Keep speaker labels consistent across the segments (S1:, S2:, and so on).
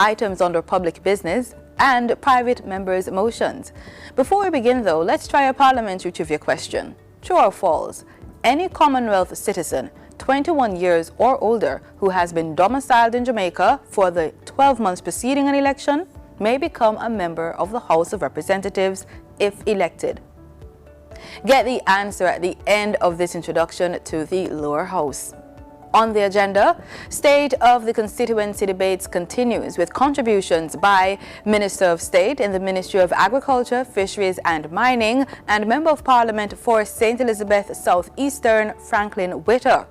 S1: items under public business, and private members' motions. Before we begin though, let's try a parliamentary trivia question. True or false? Any Commonwealth citizen 21 years or older who has been domiciled in Jamaica for the 12 months preceding an election may become a member of the House of Representatives if elected. Get the answer at the end of this introduction to the lower house. On the agenda, State of the Constituency Debates continues with contributions by Minister of State in the Ministry of Agriculture, Fisheries and Mining and Member of Parliament for St. Elizabeth South Eastern, Franklyn Witter.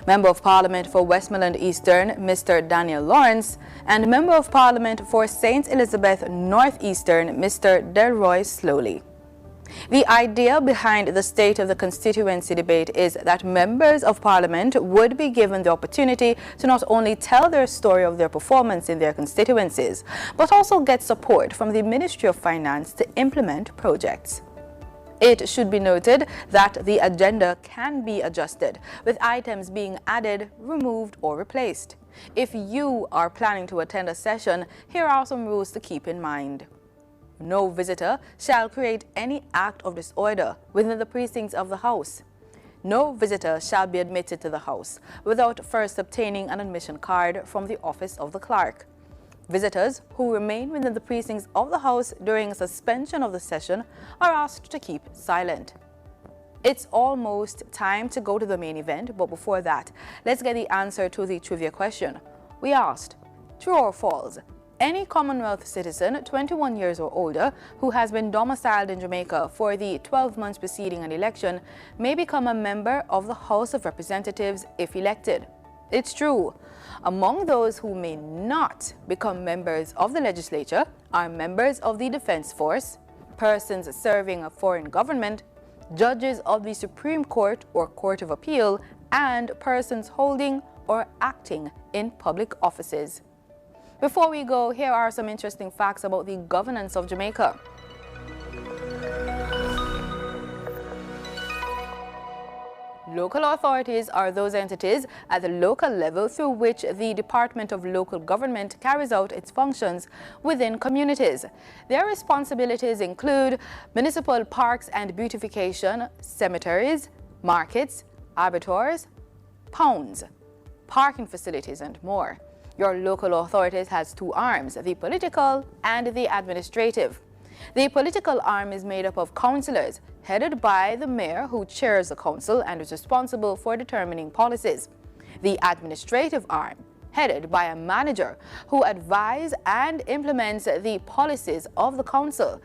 S1: Member of Parliament for Westmoreland Eastern, Mr. Daniel Lawrence, and Member of Parliament for St. Elizabeth North Eastern, Mr. Delroy Slowley. The idea behind the State of the Constituency Debate is that members of Parliament would be given the opportunity to not only tell their story of their performance in their constituencies, but also get support from the Ministry of Finance to implement projects. It should be noted that the agenda can be adjusted, with items being added, removed, or replaced. If you are planning to attend a session, here are some rules to keep in mind. No visitor shall create any act of disorder within the precincts of the House. No visitor shall be admitted to the House without first obtaining an admission card from the office of the clerk. Visitors who remain within the precincts of the House during suspension of the session are asked to keep silent. It's almost time to go to the main event, but before that, let's get the answer to the trivia question. We asked, true or false? Any Commonwealth citizen 21 years or older who has been domiciled in Jamaica for the 12 months preceding an election may become a member of the House of Representatives if elected. It's true. Among those who may not become members of the legislature are members of the Defense Force, persons serving a foreign government, judges of the Supreme Court or Court of Appeal, and persons holding or acting in public offices. Before we go, here are some interesting facts about the governance of Jamaica. Local authorities are those entities at the local level through which the Department of Local Government carries out its functions within communities. Their responsibilities include municipal parks and beautification, cemeteries, markets, abattoirs, ponds, parking facilities, and more. Your local authorities has two arms, the political and the administrative. The political arm is made up of councillors, headed by the mayor who chairs the council and is responsible for determining policies. The administrative arm, headed by a manager who advises and implements the policies of the council.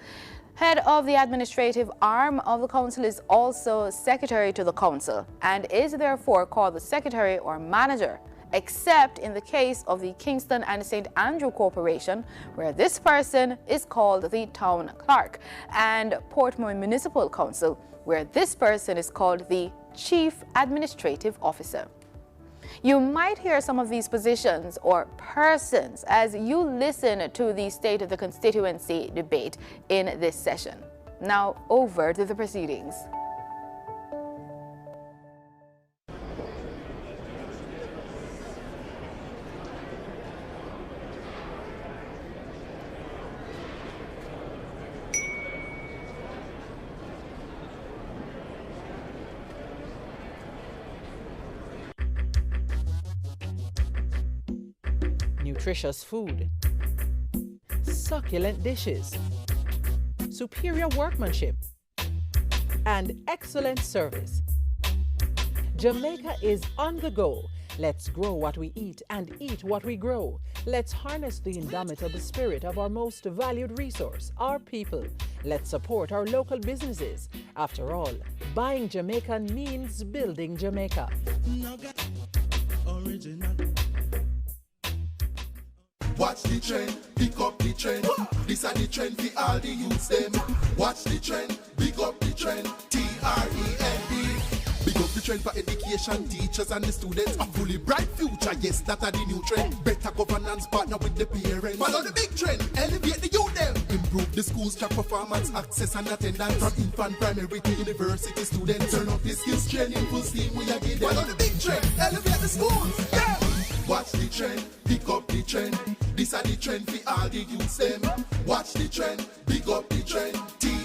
S1: Head of the administrative arm of the council is also secretary to the council and is therefore called the secretary or manager, except in the case of the Kingston and St. Andrew Corporation, where this person is called the town clerk, and Portmore Municipal Council, where this person is called the chief administrative officer. You might hear some of these positions or persons as you listen to the State of the Constituency debate in this session. Now over to the proceedings.
S2: Nutritious food, succulent dishes, superior workmanship, and excellent service. Jamaica is on the go. Let's grow what we eat and eat what we grow. Let's harness the indomitable spirit of our most valued resource, our people. Let's support our local businesses. After all, buying Jamaican means building Jamaica.
S3: Original. Watch the trend, pick up the trend. This are the trend for all the youths them. Watch the trend, pick up the trend. TREND. Big up the trend for education, teachers and the students. A fully bright future, yes, that are the new trend. Better governance, partner with the parents. Follow the big trend, elevate the youth them. Improve the schools, track performance, access and attendance. From infant, primary to university students. Turn up the skills training, full steam, we are getting. Follow the big trend, elevate the schools, yeah. Watch the trend, pick up the trend. This are the trend for all the youths them. Watch the trend, pick up the trend. TREND.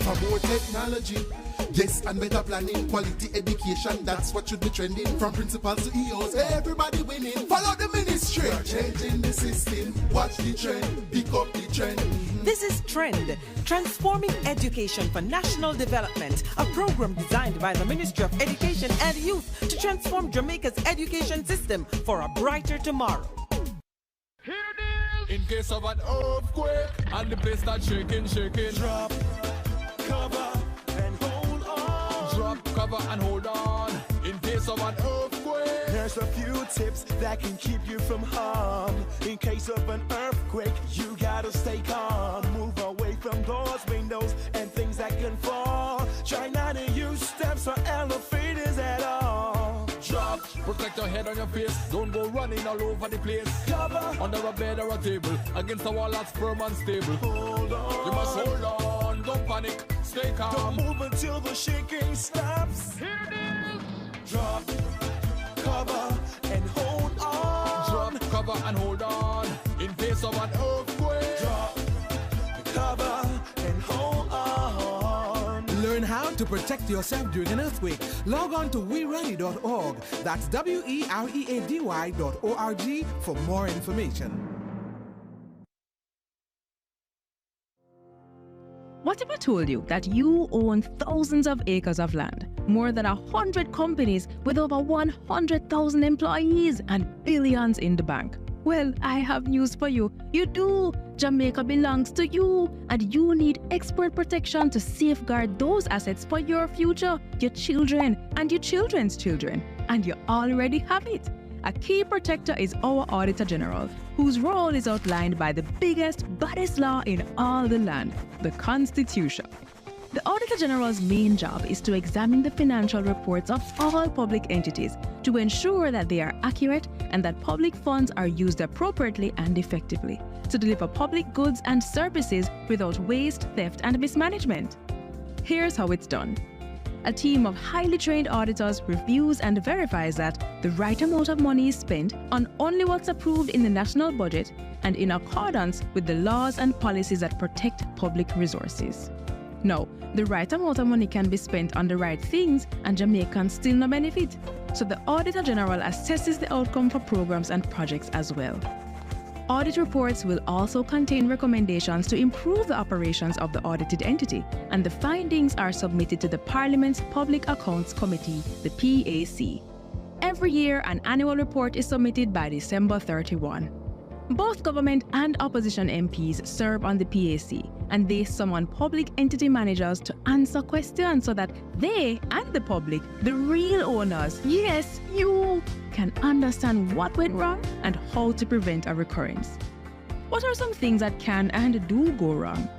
S3: For more technology, yes, and better planning, quality education, that's what should be trending. From principals to EOs, everybody winning. Follow the ministry. We're changing the system. Watch the trend, pick up the trend.
S2: This is Trend, Transforming Education for National Development, a program designed by the Ministry of Education and Youth to transform Jamaica's education system for a brighter tomorrow.
S4: Here it is! In case of an earthquake and the place starts shaking, drop, cover, and hold on. Drop, cover, and hold on. In case of an earthquake.
S5: There's a few tips that can keep you from harm. In case of an earthquake, you gotta stay calm. Move away from doors, windows, and things that can fall. Try not to use steps or elevators at all.
S4: Drop, protect your head on your face. Don't go running all over the place.
S5: Cover,
S4: under a bed or a table, against a wall that's firm and stable.
S5: hold on.
S4: You must hold on, don't panic, stay calm.
S5: Don't move until the shaking stops.
S4: Here it is!
S5: Drop, cover, and hold on.
S4: Drop, cover, and hold on. In case of an earthquake.
S5: Drop, cover, and hold on.
S6: Learn how to protect yourself during an earthquake. Log on to weready.org. That's weready.org for more information.
S7: What if I told you that you own thousands of acres of land, more than 100 companies with over 100,000 employees and billions in the bank? Well, I have news for you. You do. Jamaica belongs to you, and you need expert protection to safeguard those assets for your future, your children, and your children's children. And you already have it. A key protector is our Auditor General, whose role is outlined by the biggest, baddest law in all the land, the Constitution. The Auditor General's main job is to examine the financial reports of all public entities to ensure that they are accurate and that public funds are used appropriately and effectively to deliver public goods and services without waste, theft, and mismanagement. Here's how it's done. A team of highly trained auditors reviews and verifies that the right amount of money is spent on only what's approved in the national budget and in accordance with the laws and policies that protect public resources. Now, the right amount of money can be spent on the right things and Jamaicans still no benefit. So the Auditor General assesses the outcome for programs and projects as well. Audit reports will also contain recommendations to improve the operations of the audited entity, and the findings are submitted to the Parliament's Public Accounts Committee, the PAC. Every year, an annual report is submitted by December 31. Both government and opposition MPs serve on the PAC, and they summon public entity managers to answer questions so that they and the public, the real owners, yes, you, can understand what went wrong and how to prevent a recurrence. What are some things that can and do go wrong?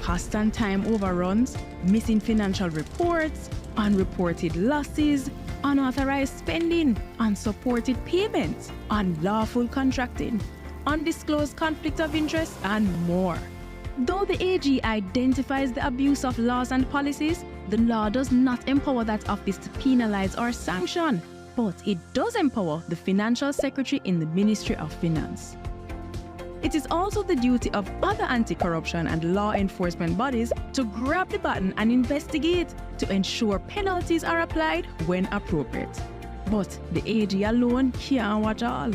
S7: Cost and time overruns, missing financial reports, unreported losses, unauthorized spending, unsupported payments, unlawful contracting, undisclosed conflict of interest, and more. Though the AG identifies the abuse of laws and policies, the law does not empower that office to penalize or sanction, but it does empower the Financial Secretary in the Ministry of Finance. It is also the duty of other anti-corruption and law enforcement bodies to grab the button and investigate to ensure penalties are applied when appropriate. But the AG alone can't watch all.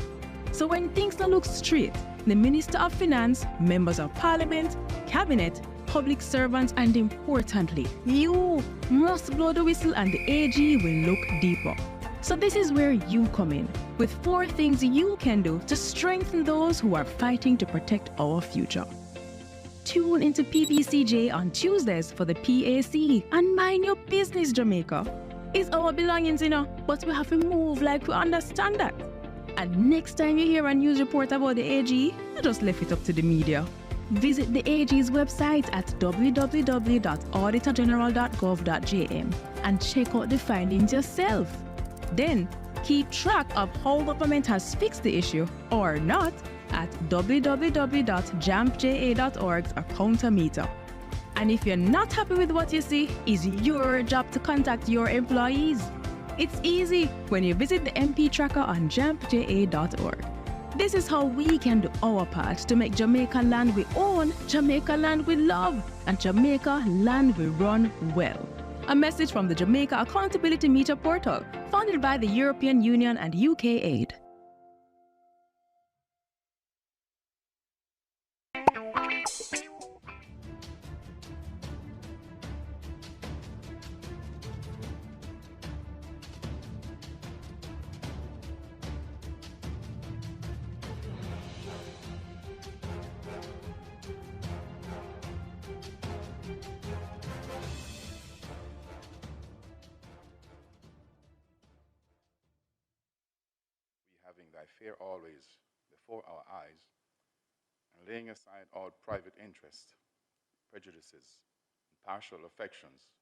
S7: So when things don't look straight, the Minister of Finance, members of Parliament, Cabinet, public servants, and importantly, you must blow the whistle and the AG will look deeper. So this is where you come in, with 4 things you can do to strengthen those who are fighting to protect our future. Tune into PBCJ on Tuesdays for the PAC and mind your business, Jamaica. It's our belongings, but we have to move like we understand that. And next time you hear a news report about the AG, you just left it up to the media. Visit the AG's website at www.auditorgeneral.gov.jm and check out the findings yourself. Then, keep track of how government has fixed the issue or not at www.jampja.org's Accountometer. And if you're not happy with what you see, it's your job to contact your employees. It's easy when you visit the MP tracker on jampja.org. This is how we can do our part to make Jamaica land we own, Jamaica land we love, and Jamaica land we run well. A message from the Jamaica Accountability Meter portal, funded by the European Union and UK Aid.
S8: Having thy fear always before our eyes, and laying aside all private interest, prejudices, and partial affections,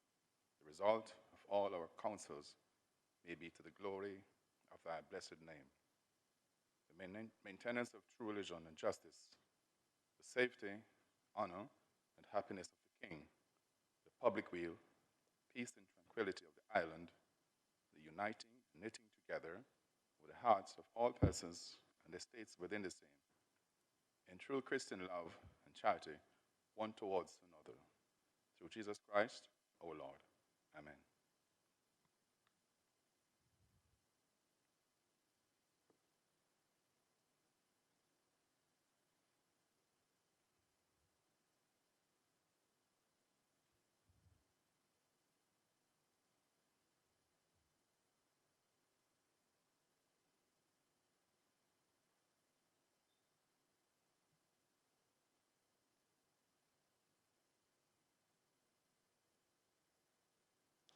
S8: the result of all our counsels may be to the glory of thy blessed name. The maintenance of true religion and justice, the safety, honor, and happiness of the king, the public weal, peace and tranquility of the island, the uniting and knitting together with the hearts of all persons and the states within the same, in true Christian love and charity, one towards another. Through Jesus Christ, our Lord. Amen.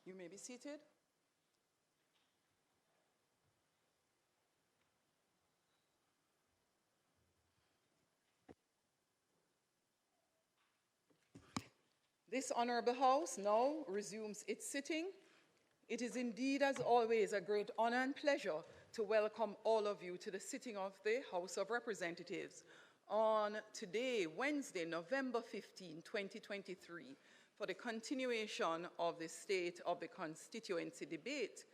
S9: You may be seated. This honorable House now resumes its sitting. It is indeed, as always, a great honor and pleasure to welcome all of you to the sitting of the House of Representatives on today, Wednesday, November 15, 2023, for the continuation of the State of the Constituency Debate.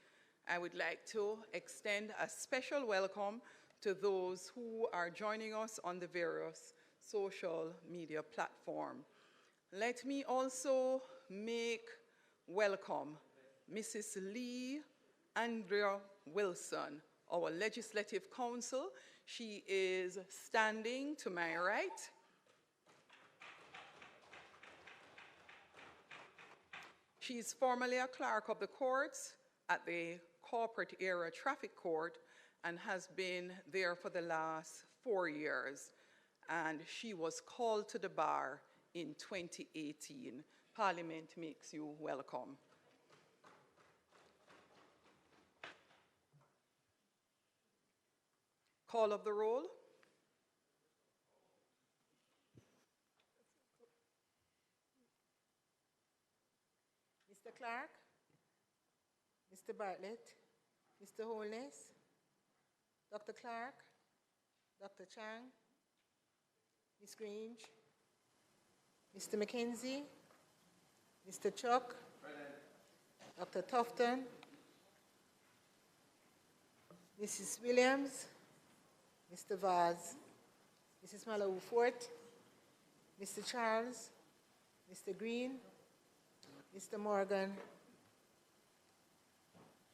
S9: I would like to extend a special welcome to those who are joining us on the various social media platforms. Let me also make welcome Mrs. Lee Andrea Wilson, our Legislative Counsel. She is standing to my right. She is formerly a clerk of the courts at the Corporate Area Traffic Court and has been there for the last 4 years. And she was called to the bar in 2018. Parliament makes you welcome. Call of the roll.
S10: Mr. Clark, Mr. Bartlett, Mr. Holness, Dr. Clark, Dr. Chang, Ms. Grange, Mr. McKenzie, Mr. Chuck, Dr. Tufton, Mrs. Williams, Mr. Vaz, Mrs. Malawu Fort, Mr. Charles, Mr. Green, Mr. Morgan,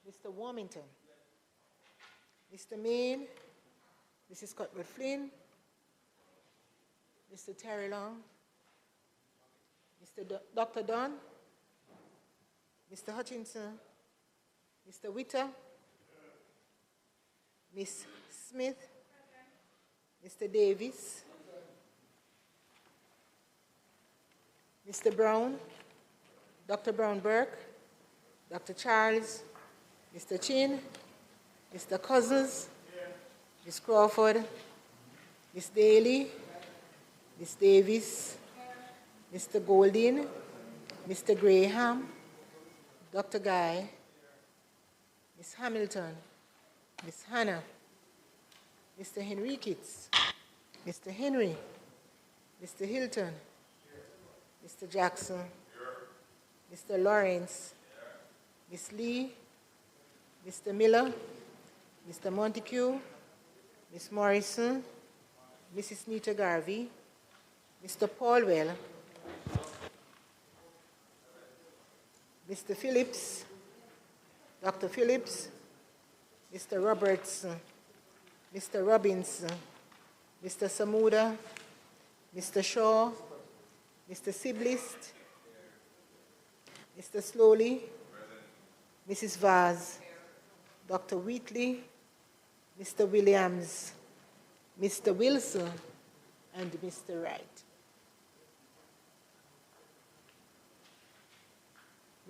S10: Mr. Warmington, Mr. Main, Mrs. Cuthbert Flynn, Mr. Terry Long, Dr. Dunn, Mr. Hutchinson, Mr. Witter, Ms. Smith, Mr. Davis, Mr. Brown, Dr. Brown Burke, Dr. Charles, Mr. Chin, Mr. Cousins, Ms. Crawford, Ms. Daly, Ms. Davis, Mr. Goldin, Mr. Graham, Dr. Guy, Ms. Hamilton, Ms. Hannah, Mr. Henriquez, Mr. Henry, Mr. Hilton, Mr. Jackson, Mr. Lawrence, Ms. Lee, Mr. Miller, Mr. Montague, Ms. Morrison, Mrs. Nita Garvey, Mr. Paulwell, Mr. Phillips, Dr. Phillips, Mr. Robertson, Mr. Robinson, Mr. Samuda, Mr. Shaw, Mr. Siblist, Mr. Slowley, Mrs. Vaz, Dr. Wheatley, Mr. Williams, Mr. Wilson, and Mr. Wright.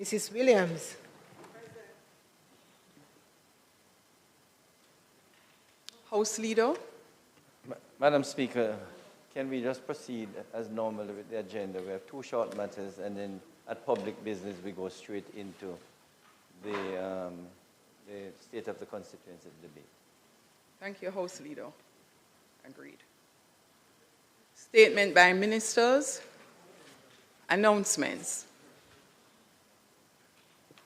S10: Mrs. Williams.
S9: House Leader.
S11: Madam Speaker, can we just proceed as normal with the agenda? We have two short matters, and then at public business we go straight into the State of the Constituency debate.
S9: Thank you, House Leader. Agreed. Statement by ministers. Announcements.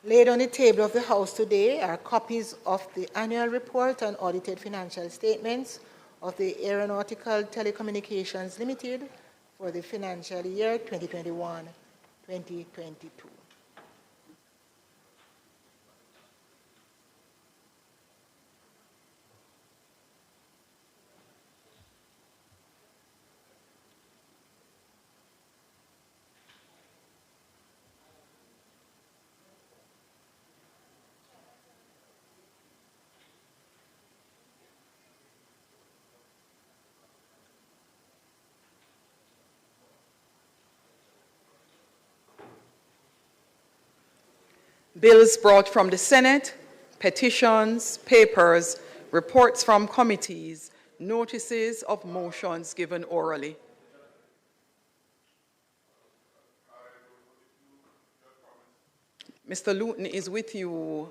S10: Laid on the table of the House today are copies of the annual report and audited financial statements of the Aeronautical Telecommunications Limited for the financial year 2021-2022.
S9: Bills brought from the Senate, petitions, papers, reports from committees, notices of motions given orally. Mr. Luton is with you,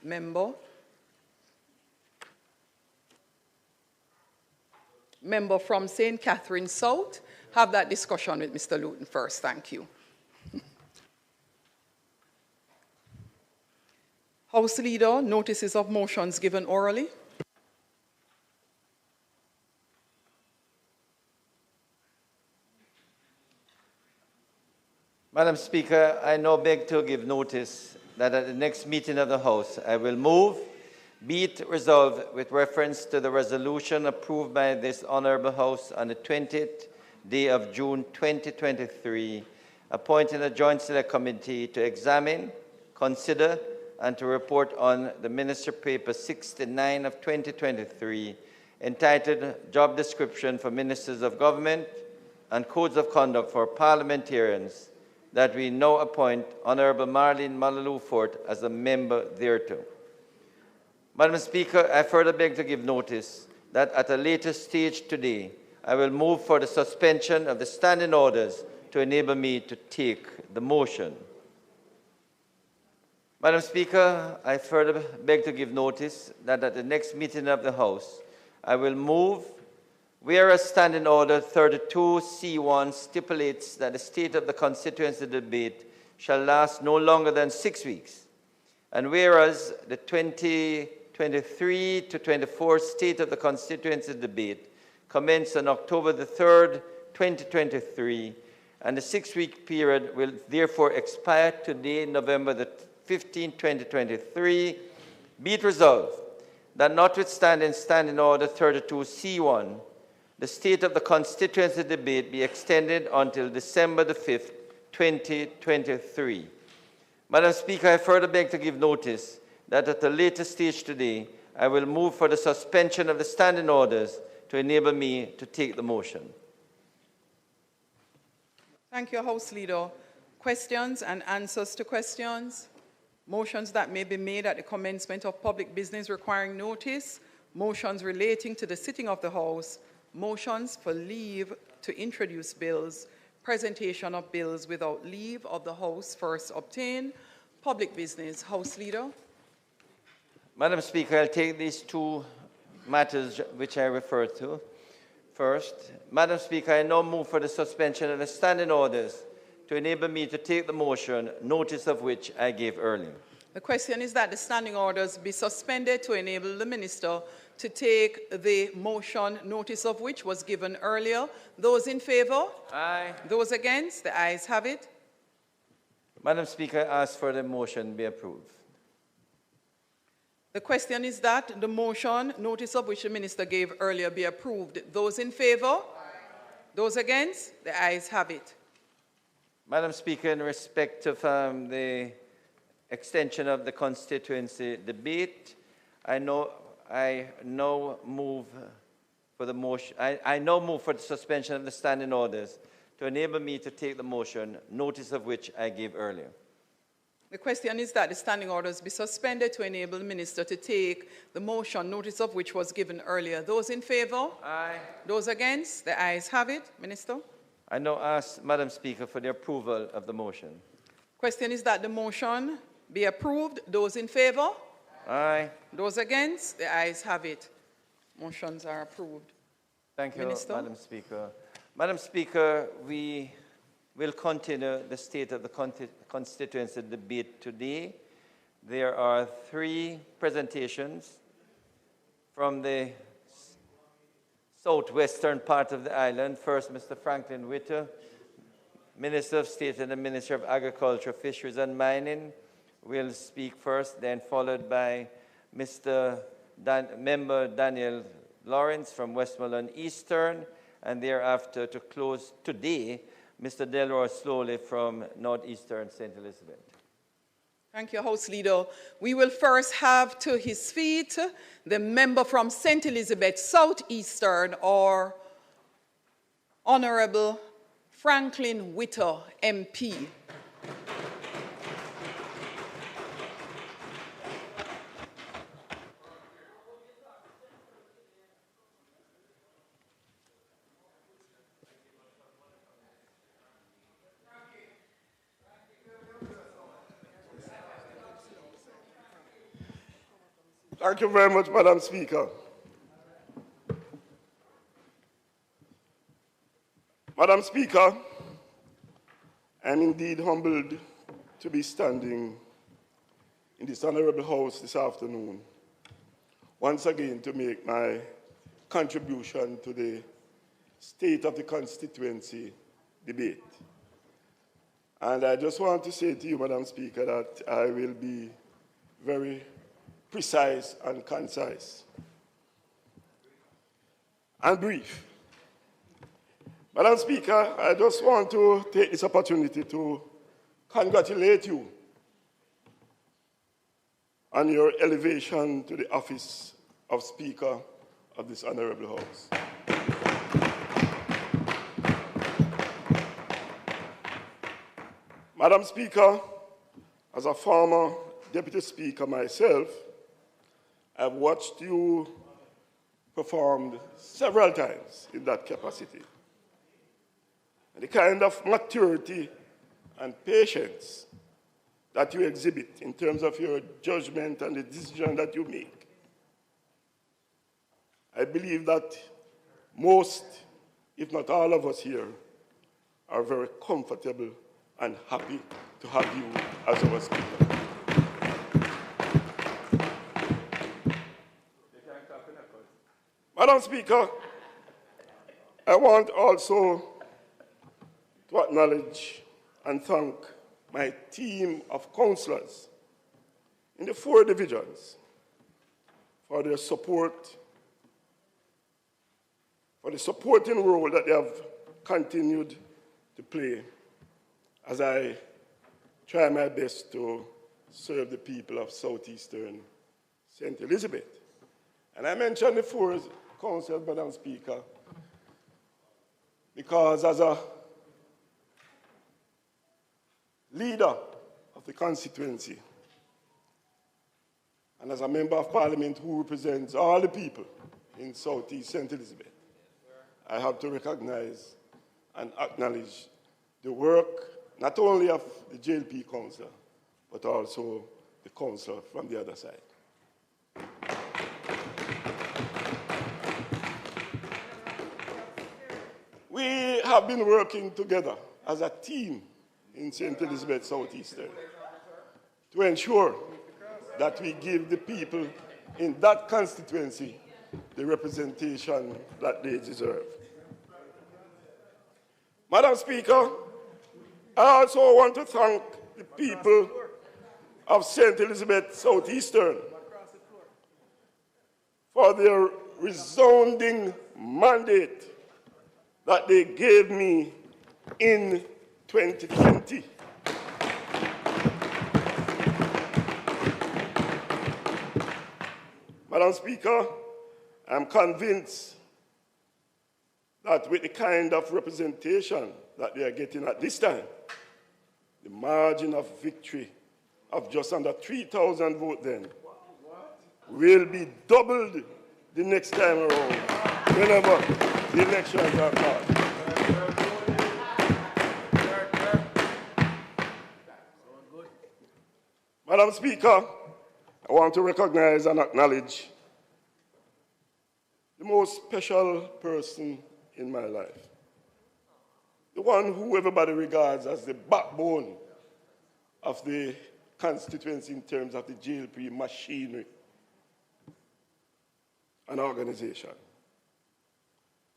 S9: member. Member from St. Catherine South, have that discussion with Mr. Luton first. Thank you. House Leader, notices of motions given orally.
S11: Madam Speaker, I now beg to give notice that at the next meeting of the House, I will move, be it resolved with reference to the resolution approved by this Honourable House on the 20th day of June 2023, appointing a Joint Select Committee to examine, consider, and to report on the Minister Paper 69 of 2023, entitled Job Description for Ministers of Government and Codes of Conduct for Parliamentarians, that we now appoint Honourable Marlene Malalou-Fort as a member thereto. Madam Speaker, I further beg to give notice that at a later stage today, I will move for the suspension of the standing orders to enable me to take the motion. Madam Speaker, I further beg to give notice that at the next meeting of the House, I will move, whereas Standing Order 32C1 stipulates that the State of the Constituency debate shall last no longer than 6 weeks, and whereas the 2023 to 24 State of the Constituency debate commenced on October the 3rd, 2023, and the 6-week period will therefore expire today, November the 15, 2023, be it resolved that notwithstanding Standing Order 32C1, the State of the Constituency debate be extended until December the 5th, 2023. Madam Speaker, I further beg to give notice that at a later stage today, I will move for the suspension of the standing orders to enable me to take the motion.
S9: Thank you, House Leader. Questions and answers to questions? Motions that may be made at the commencement of public business requiring notice, motions relating to the sitting of the House, motions for leave to introduce bills, presentation of bills without leave of the House first obtained, public business. House Leader.
S11: Madam Speaker, I'll take these two matters which I referred to. First, Madam Speaker, I now move for the suspension of the standing orders to enable me to take the motion, notice of which I gave earlier.
S9: The question is that the standing orders be suspended to enable the minister to take the motion, notice of which was given earlier. Those in favor?
S11: Aye.
S9: Those against? The ayes have it.
S11: Madam Speaker, I ask for the motion be approved.
S9: The question is that the motion, notice of which the minister gave earlier, be approved. Those in favor? Aye. Those against? The ayes have it.
S11: Madam Speaker, in respect of the extension of the constituency debate, I now move for the motion. I now move for the suspension of the standing orders to enable me to take the motion, notice of which I gave earlier.
S9: The question is that the standing orders be suspended to enable the minister to take the motion, notice of which was given earlier. Those in favor?
S11: Aye.
S9: Those against? The ayes have it. Minister?
S11: I now ask, Madam Speaker, for the approval of the motion.
S9: Question is that the motion be approved. Those in favor?
S11: Aye.
S9: Those against? The ayes have it. Motions are approved.
S11: Thank you,
S9: Minister?
S11: Madam Speaker. Madam Speaker, we will continue the state of the constituency debate today. There are 3 presentations from the southwestern part of the island. First, Mr. Franklyn Witter, Minister of State and the Minister of Agriculture, Fisheries and Mining, will speak first, then followed by Mr. Member Daniel Lawrence from Westmoreland Eastern, and thereafter, to close today, Mr. Delroy Slowley from Northeastern St. Elizabeth.
S9: Thank you, House Leader. We will first have to his feet the member from St. Elizabeth Southeastern, or Honorable Franklyn Witter, MP.
S12: Thank you very much, Madam Speaker. Madam Speaker, I'm indeed humbled to be standing in this honorable House this afternoon, once again to make my contribution to the state of the constituency debate. And I just want to say to you, Madam Speaker, that I will be very precise and concise and brief. Madam Speaker, I just want to take this opportunity to congratulate you on your elevation to the office of Speaker of this honorable House. Madam Speaker, as a former Deputy Speaker myself, I've watched you perform several times in that capacity. And the kind of maturity and patience that you exhibit in terms of your judgment and the decision that you make. I believe that most, if not all of us here, are very comfortable and happy to have you as our Speaker. Madam Speaker, I want also to acknowledge and thank my team of councillors in the 4 divisions for their support, for the supporting role that they have continued to play as I try my best to serve the people of Southeastern St. Elizabeth. And I mentioned the 4 councillors, Madam Speaker, because as a leader of the constituency and as a member of Parliament who represents all the people in Southeast St. Elizabeth, I have to recognize and acknowledge the work not only of the JLP councillor, but also the councillor from the other side. We have been working together as a team in St. Elizabeth Southeastern to ensure that we give the people in that constituency the representation that they deserve. Madam Speaker, I also want to thank the people of St. Elizabeth Southeastern for their resounding mandate that they gave me in 2020. Madam Speaker, I'm convinced that with the kind of representation that they are getting at this time, the margin of victory of just under 3,000 votes then will be doubled the next time around, whenever the elections are called. Madam Speaker, I want to recognize and acknowledge the most special person in my life, the one who everybody regards as the backbone of the constituency in terms of the JLP machinery and organization.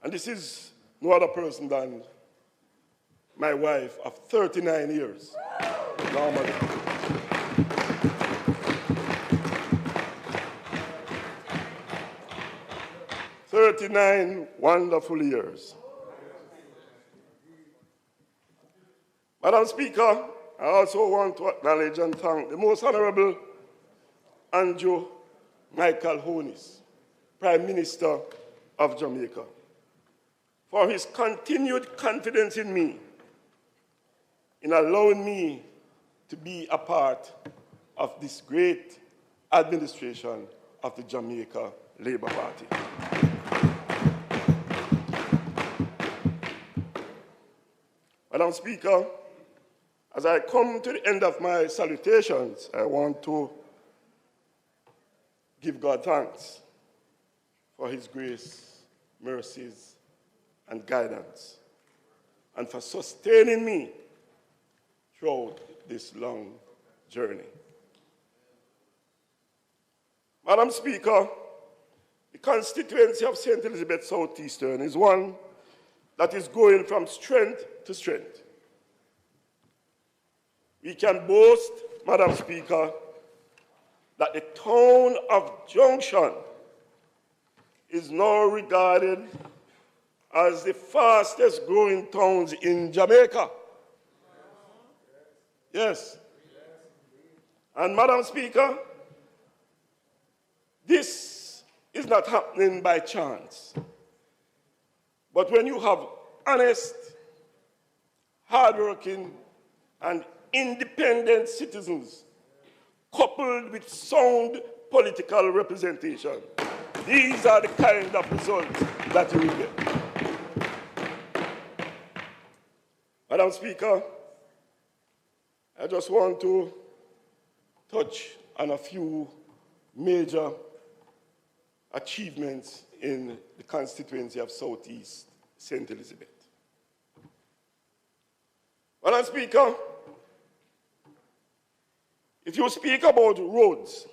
S12: And this is no other person than my wife of 39 years, normally. 39 wonderful years. Madam Speaker, I also want to acknowledge and thank the Most Honorable Andrew Michael Honis, Prime Minister of Jamaica, for his continued confidence in me, in allowing me to be a part of this great administration of the Jamaica Labour Party. Madam Speaker, as I come to the end of my salutations, I want to give God thanks for his grace, mercies, and guidance, and for sustaining me throughout this long journey. Madam Speaker, the constituency of St. Elizabeth Southeastern is one that is going from strength to strength. We can boast, Madam Speaker, that the town of Junction is now regarded as the fastest growing towns in Jamaica. Yes. And Madam Speaker, this is not happening by chance. But when you have honest, hardworking, and independent citizens coupled with sound political representation, these are the kind of results that you will get. Madam Speaker, I just want to touch on a few major achievements in the constituency of Southeast St. Elizabeth. Madam Speaker, if you speak about roads,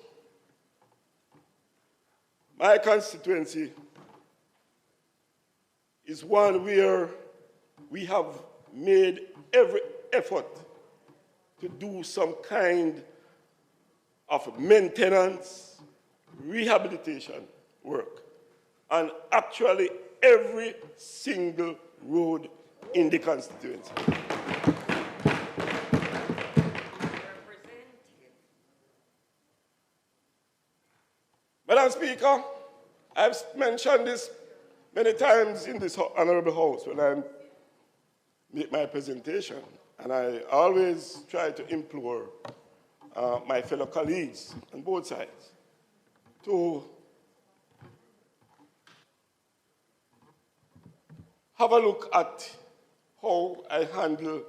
S12: my constituency is one where we have made every effort to do some kind of maintenance, rehabilitation work, and actually every single road in the constituency. Madam Speaker, I've mentioned this many times in this honorable house when I make my presentation, and I always try to implore my fellow colleagues on both sides to have a look at how I handle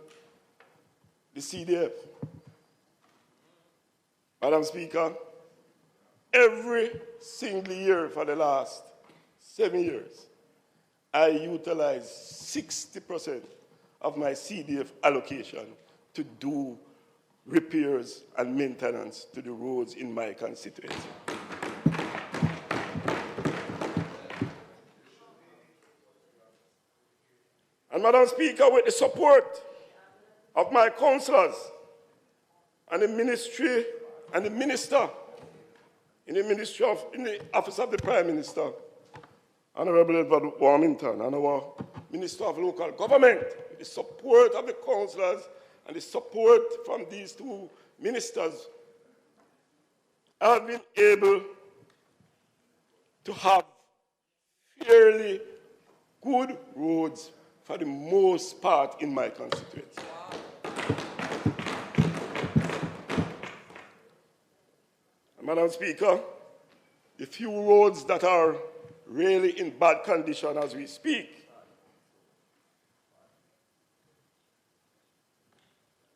S12: the CDF. Madam Speaker, every single year for the last 7 years, I utilize 60% of my CDF allocation to do repairs and maintenance to the roads in my constituency. And Madam Speaker, with the support of my councillors and the ministry and the minister in the office of the Prime Minister, Honorable Edward Warmington, and our Minister of Local Government, with the support of the councillors and the support from these two ministers, I've been able to have fairly good roads for the most part in my constituency. And Madam Speaker, the few roads that are really in bad condition as we speak,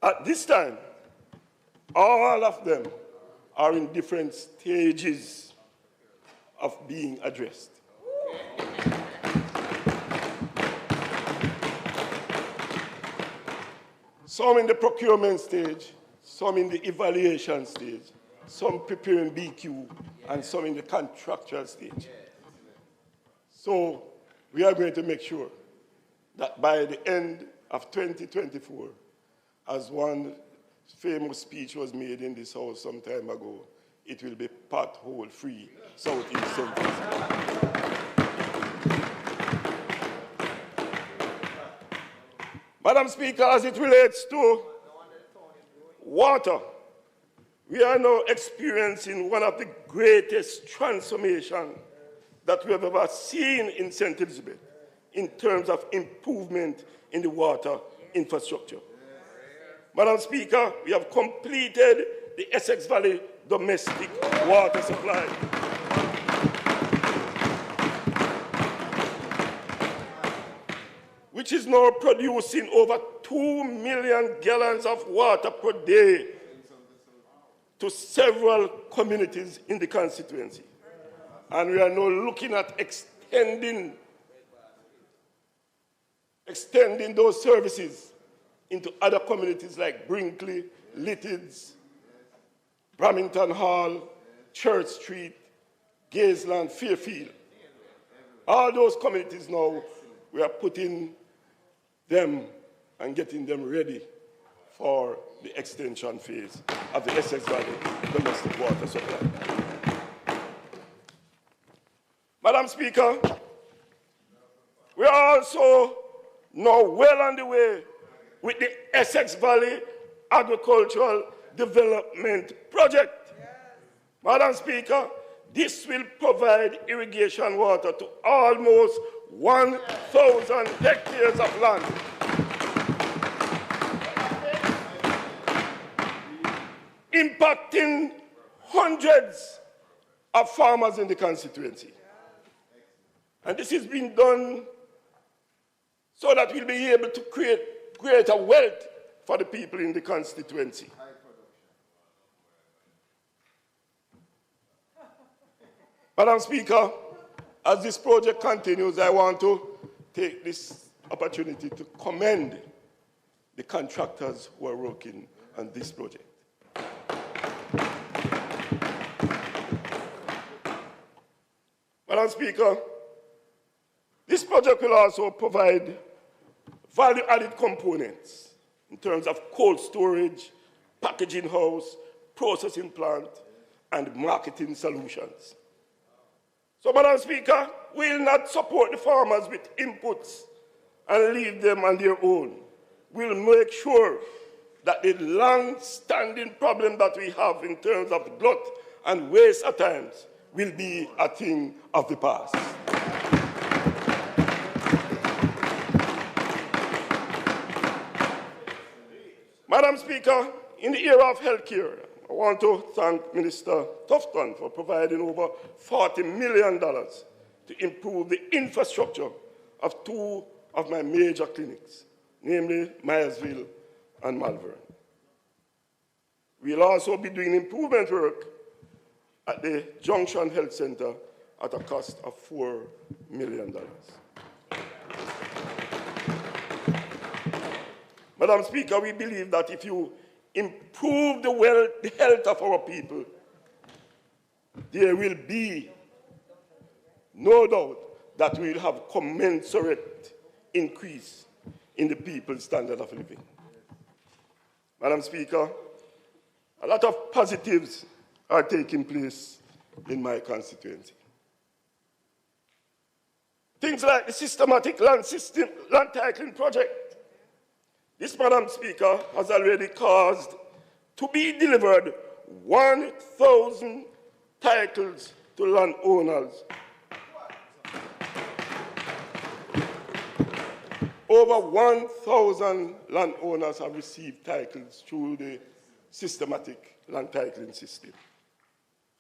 S12: at this time, all of them are in different stages of being addressed. Some in the procurement stage, some in the evaluation stage, some preparing BQ, and some in the contractual stage. So we are going to make sure that by the end of 2024, as one famous speech was made in this house some time ago, it will be pothole-free Southeast Central. Madam Speaker, as it relates to water, we are now experiencing one of the greatest transformations that we have ever seen in St. Elizabeth in terms of improvement in the water infrastructure. Madam Speaker, we have completed the Essex Valley domestic water supply. Which is now producing over 2 million gallons of water per day to several communities in the constituency. And we are now looking at extending those services into other communities like Brinkley, Lititz, Bramington Hall, Church Street, Gazeland, Fairfield. All those communities now, we are putting them and getting them ready for the extension phase of the Essex Valley domestic water supply. Madam Speaker, we are also now well on the way with the Essex Valley Agricultural Development Project. Yes. Madam Speaker, this will provide irrigation water to almost 1,000 hectares of land. Impacting hundreds of farmers in the constituency. And this is being done so that we'll be able to create greater wealth for the people in the constituency. Madam Speaker, as this project continues, I want to take this opportunity to commend the contractors who are working on this project. Madam Speaker, this project will also provide value-added components in terms of cold storage, packaging house, processing plant, and marketing solutions. So, Madam Speaker, we will not support the farmers with inputs and leave them on their own. We'll make sure that the long-standing problem that we have in terms of glut and waste at times will be a thing of the past. Madam Speaker, in the area of healthcare, I want to thank Minister Tufton for providing over $40 million to improve the infrastructure of two of my major clinics, namely Myersville and Malvern. We'll also be doing improvement work at the Junction Health Center at a cost of $4 million. Madam Speaker, we believe that if you improve the health of our people, there will be no doubt that we will have commensurate increase in the people's standard of living. Madam Speaker, a lot of positives are taking place in my constituency. Things like the systematic land titling project. This, Madam Speaker, has already caused to be delivered 1,000 titles to landowners. Over 1,000 landowners have received titles through the systematic land titling system.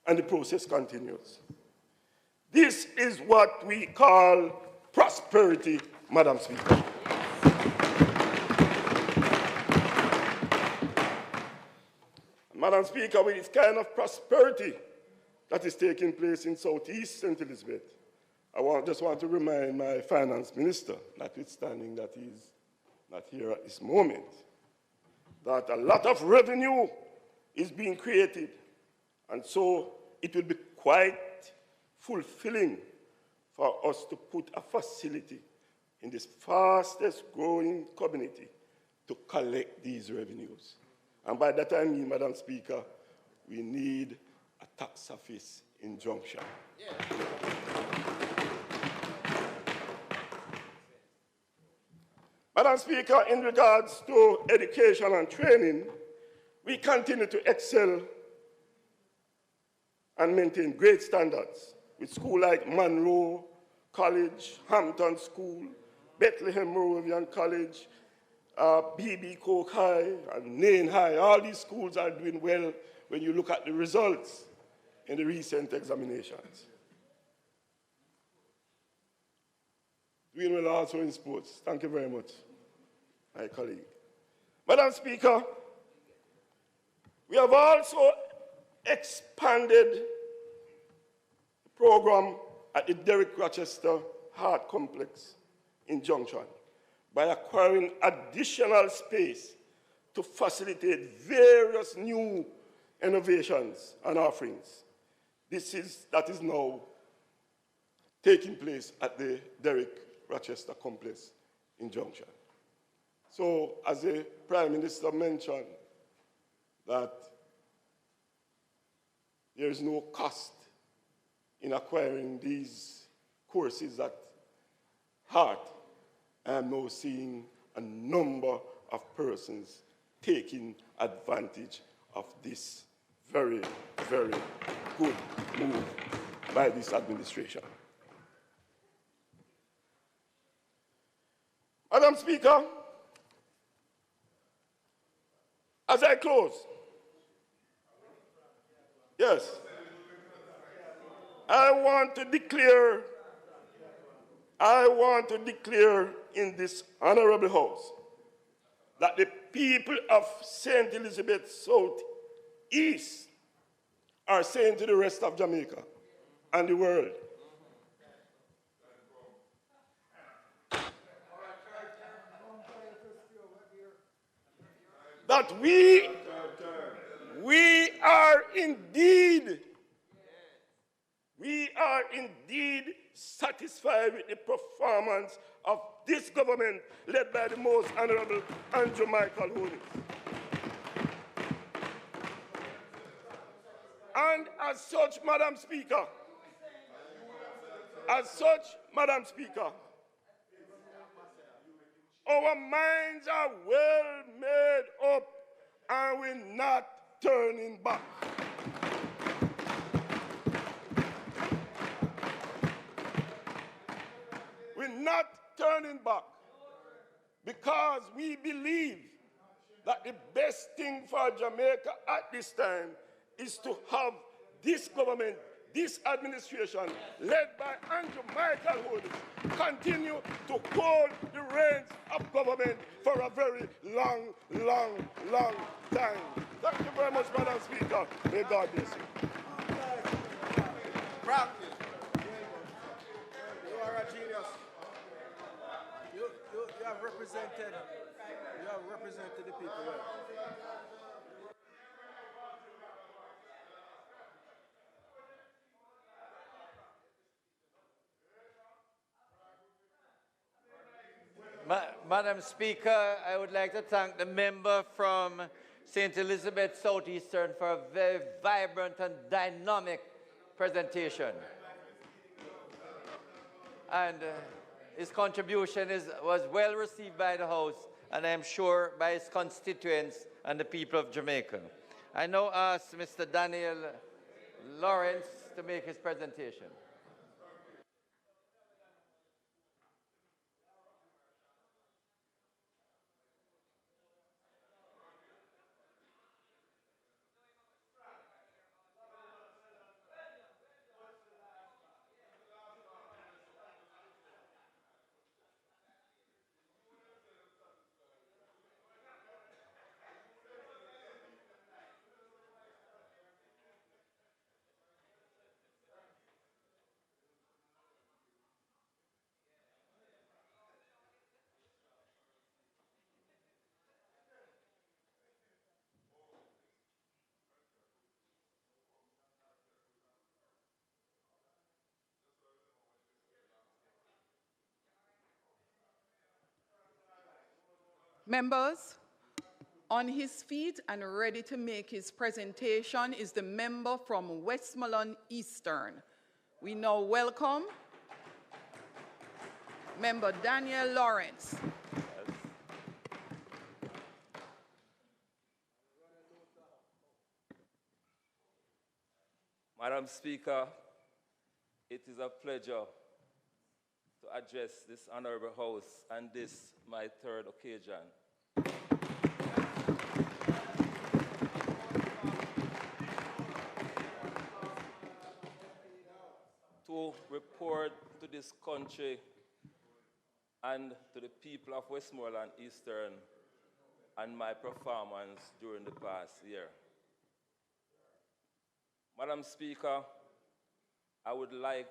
S12: And the process continues. This is what we call prosperity, Madam Speaker. Madam Speaker, with this kind of prosperity that is taking place in Southeast St. Elizabeth, I just want to remind my finance minister, notwithstanding that he's not here at this moment, that a lot of revenue is being created, and so it will be quite fulfilling for us to put a facility in this fastest growing community to collect these revenues. And by that I mean, Madam Speaker, we need a tax office in Junction. Yeah. Madam Speaker, in regards to education and training, we continue to excel and maintain great standards with schools like Monroe College, Hampton School, Bethlehem Moravian College, BB Coke High, and Nain High. All these schools are doing well when you look at the results in the recent examinations. Doing well also in sports. Thank you very much, my colleague. Madam Speaker, we have also expanded the program at the Derrick Rochester Heart Complex in Junction by acquiring additional space to facilitate various new innovations and offerings. That is now taking place at the Derrick Rochester Complex in Junction. So, as the Prime Minister mentioned, that there is no cost in acquiring these courses at Heart, I am now seeing a number of persons taking advantage of this very, very good move by this administration. Madam Speaker, as I close, yes, I want to declare in this honorable house that the people of St. Elizabeth South East are saying to the rest of Jamaica and the world that we are indeed satisfied with the performance of this government led by the most honorable Andrew Michael Holdings. And as such, Madam Speaker, our minds are well made up and we're not turning back. We're not turning back because we believe that the best thing for Jamaica at this time is to have this government, this administration, led by Andrew Michael Holdings, continue to hold the reins of government for a very long, long, long time. Thank you very much, Madam Speaker. May God bless you.
S13: Franklyn, you are a genius. You have represented the people well.
S11: Madam Speaker, I would like to thank the member from St. Elizabeth Southeastern for a very vibrant and dynamic presentation. And his contribution was well received by the House, and I am sure by his constituents and the people of Jamaica. I now ask Mr. Daniel Lawrence to make his presentation.
S9: Members, on his feet and ready to make his presentation is the member from Westmoreland Eastern. We now welcome Member Daniel Lawrence.
S13: Madam Speaker, it is a pleasure to address this honorable House on this, my third occasion. To report to this country and to the people of Westmoreland Eastern and my performance during the past year. Madam Speaker, I would like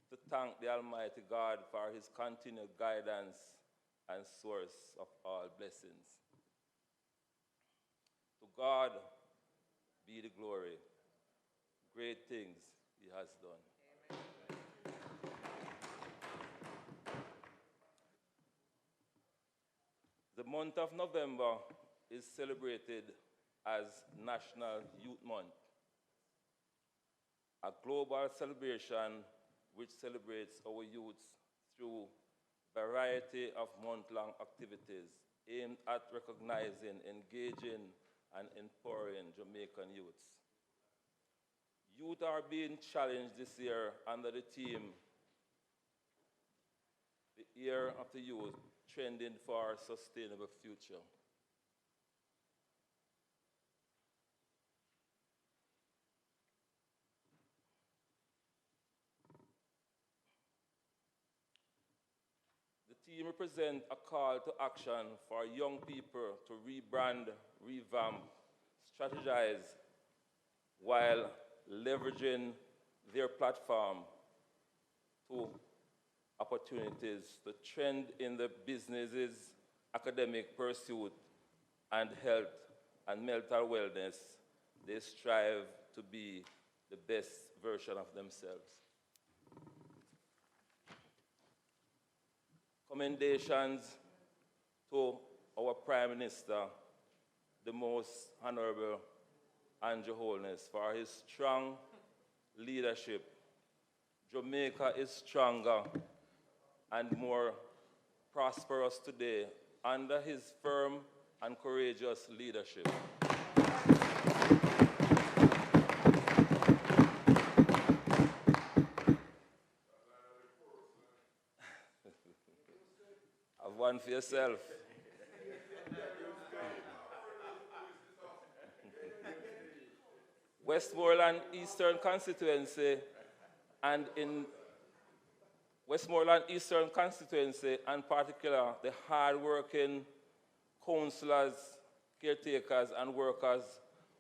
S13: to thank the Almighty God for his continued guidance and source of all blessings. To God be the glory. Great things he has done. The month of November is celebrated as National Youth Month, a global celebration which celebrates our youths through a variety of month-long activities aimed at recognizing, engaging, and empowering Jamaican youths. Youth are being challenged this year under the theme, the Year of the Youth, trending for a sustainable future. The theme represents a call to action for young people to rebrand, revamp, strategize, while leveraging their platform to opportunities to trend in the businesses, academic pursuit, and health and mental wellness. They strive to be the best version of themselves. Commendations to our Prime Minister, the Most Honorable Andrew Holness, for his strong leadership. Jamaica is stronger and more prosperous today under his firm and courageous leadership. Have one for yourself. Westmoreland Eastern Constituency and in Westmoreland Eastern Constituency, and particular the hard-working councillors, caretakers, and workers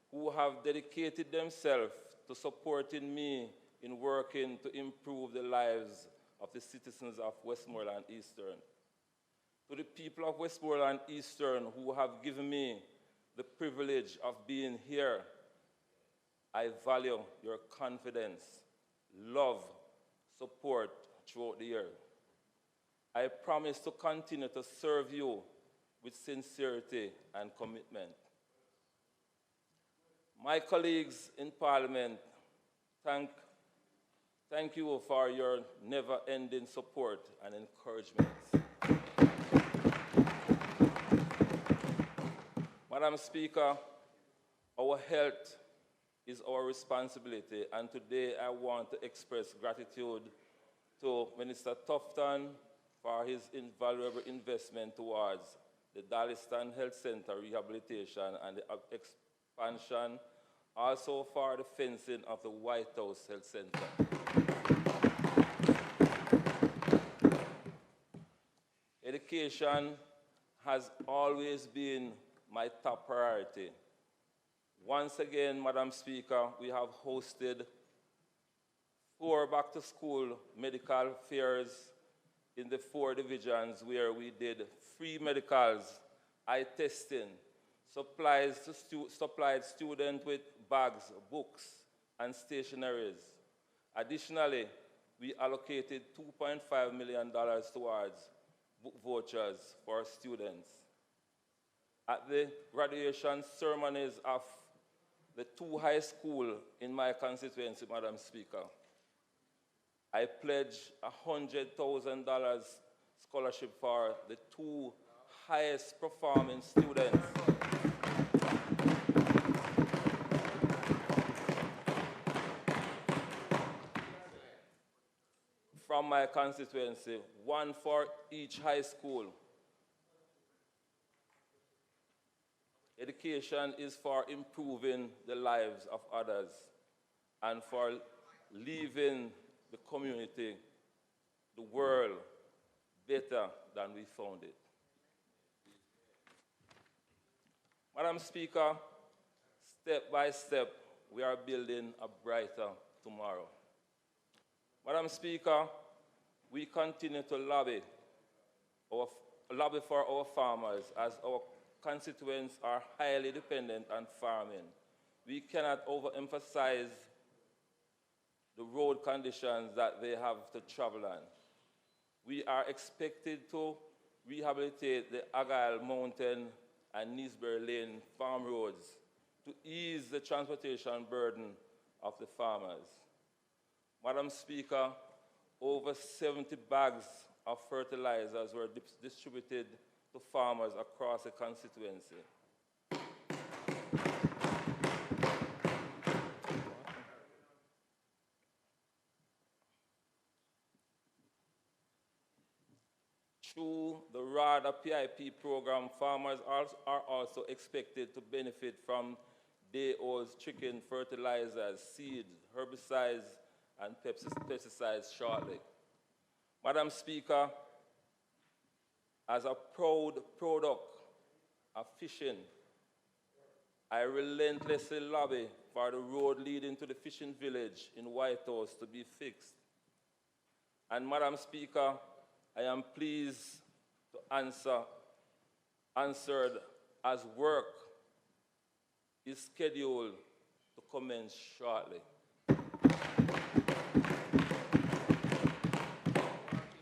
S13: who have dedicated themselves to supporting me in working to improve the lives of the citizens of Westmoreland Eastern. To the people of Westmoreland Eastern who have given me the privilege of being here, I value your confidence, love, support throughout the year. I promise to continue to serve you with sincerity and commitment. My colleagues in Parliament, thank you for your never-ending support and encouragement. Madam Speaker, our health is our responsibility, and today I want to express gratitude to Minister Tufton for his invaluable investment towards the Darliston Health Center rehabilitation and the expansion, also for the fencing of the White House Health Center. Education has always been my top priority. Once again, Madam Speaker, we have hosted 4 back-to-school medical fairs in the 4 divisions where we did free medicals, eye testing, supplied students with bags, books, and stationaries. Additionally, we allocated $2.5 million towards book vouchers for students. At the graduation ceremonies of the 2 high schools in my constituency, Madam Speaker, I pledged $100,000 scholarship for the 2 highest performing students. From my constituency, 1 for each high school. Education is for improving the lives of others and for leaving the community, the world, better than we found it. Madam Speaker, step by step, we are building a brighter tomorrow. Madam Speaker, we continue to lobby for our farmers as our constituents are highly dependent on farming. We cannot overemphasize the road conditions that they have to travel on. We are expected to rehabilitate the Argyle Mountain and Neesbury Lane farm roads to ease the transportation burden of the farmers. Madam Speaker, over 70 bags of fertilizers were distributed to farmers across the constituency. Through the RADA PIP program, farmers are also expected to benefit from DAO's chicken fertilizers, seeds, herbicides, and pesticides shortly. Madam Speaker, as a proud product of fishing, I relentlessly lobby for the road leading to the fishing village in White House to be fixed. And Madam Speaker, I am pleased to answered as work is scheduled to commence shortly.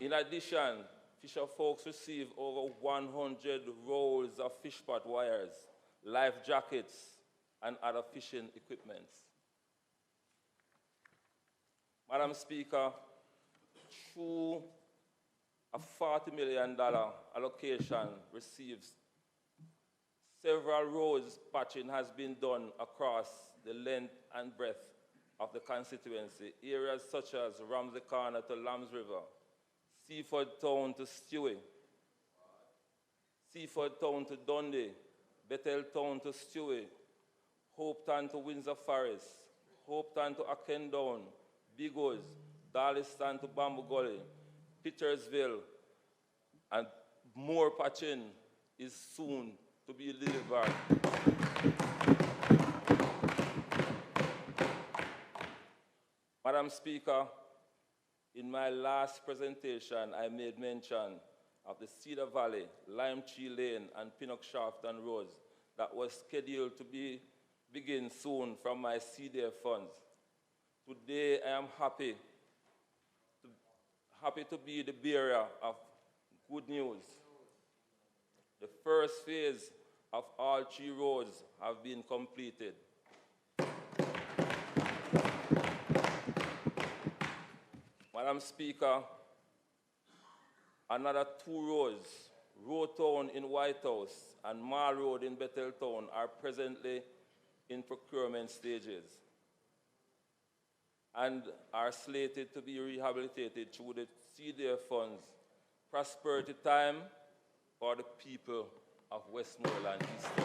S13: In addition, fisher folks receive over 100 rolls of fish pot wires, life jackets, and other fishing equipment. Madam Speaker, through a $40 million allocation receives, several roads patching has been done across the length and breadth of the constituency. Areas such as Ramsey Corner to Lambs River, Seaford Town to Stewie, Seaford Town to Dundee, Bethel Town to Stewie, Hopetown to Windsor Forest, Hopetown to Akendown, Bigos, Darliston to Bamboo Gully, Petersville, and more patching is soon to be delivered. Madam Speaker, in my last presentation, I made mention of the Cedar Valley, Lime Tree Lane, and Pinnock Shafton roads that was scheduled to begin soon from my CDF funds. Today, I am happy to be the bearer of good news. The first phase of all 3 roads have been completed. Madam Speaker, another 2 roads, Road Town in White House and Mall Road in Betheltown, are presently in procurement stages and are slated to be rehabilitated through the CDF funds. Prosperity time for the people of Westmoreland Eastern.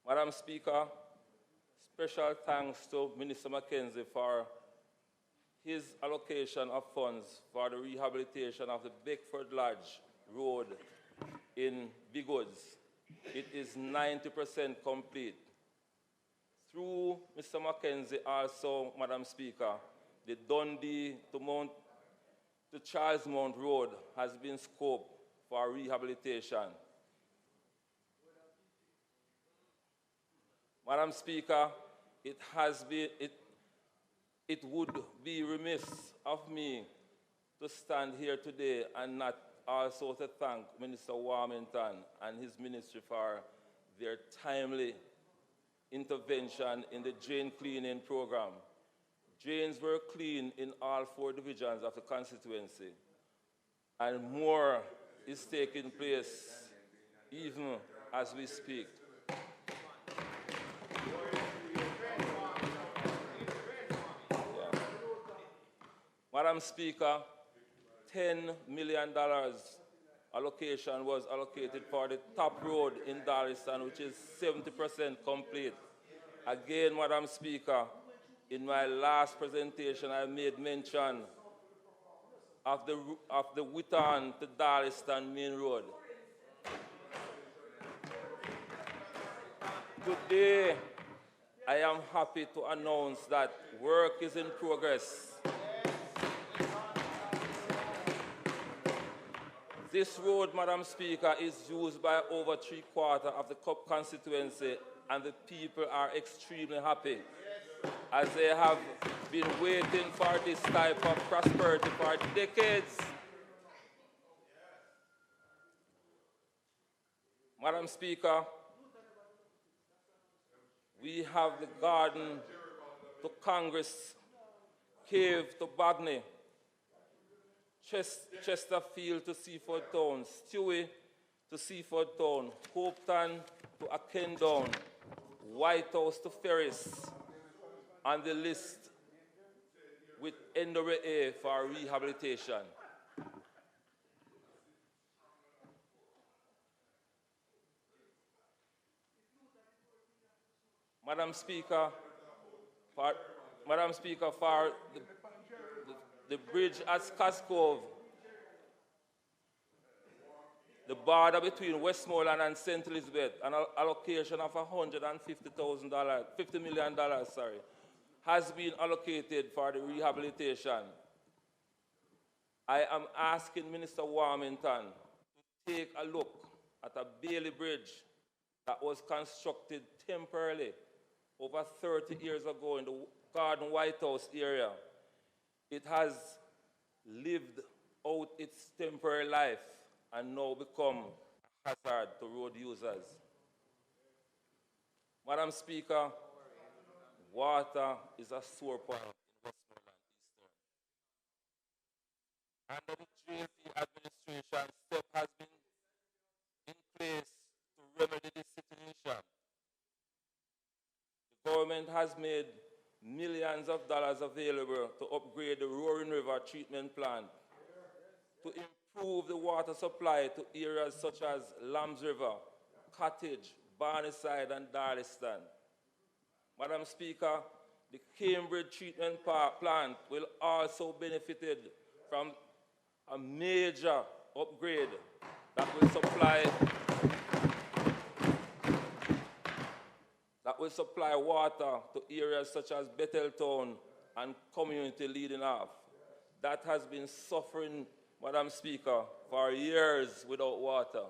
S13: Madam Speaker, special thanks to Minister Mackenzie for his allocation of funds for the rehabilitation of the Beckford Lodge Road in Bigwoods. It is 90% complete. Through Mr. Mackenzie also, Madam Speaker, the Dundee to Charles Mount Road has been scoped for rehabilitation. Madam Speaker, it would be remiss of me to stand here today and not also to thank Minister Warmington and his ministry for their timely intervention in the drain cleaning program. Drains were cleaned in all 4 divisions of the constituency, and more is taking place even as we speak. Madam Speaker, $10 million allocation was allocated for the top road in Darlington, which is 70% complete. Again, Madam Speaker, in my last presentation, I made mention of the Witter to Darlington main road. Today, I am happy to announce that work is in progress. This road, Madam Speaker, is used by over 3/4 of the constituency, and the people are extremely happy, as they have been waiting for this type of prosperity for decades. Madam Speaker, we have the Garden to Congress, Cave to Bagney, Chesterfield to Seaford Town, Stewie to Seaford Town, Hopetown to Akendown, White House to Ferris, and the list with Enderby A for rehabilitation. Madam Speaker, for the bridge at Scottscove, the border between Westmoreland and St. Elizabeth, an allocation of $50 million, has been allocated for the rehabilitation. I am asking Minister Warmington to take a look at a Bailey Bridge that was constructed temporarily over 30 years ago in the Garden White House area. It has lived out its temporary life and now become a hazard to road users. Madam Speaker, water is a sore point in Westmoreland Eastern. Under the JP administration, step has been in place to remedy this situation. The government has made millions of dollars available to upgrade the Roaring River treatment plant, to improve the water supply to areas such as Lambs River, Cottage, Barneyside, and Darlington. Madam Speaker, the Cambridge treatment plant will also benefit from a major upgrade that will supply water to areas such as Betheltown and community leading off that has been suffering Madam Speaker, for years without water.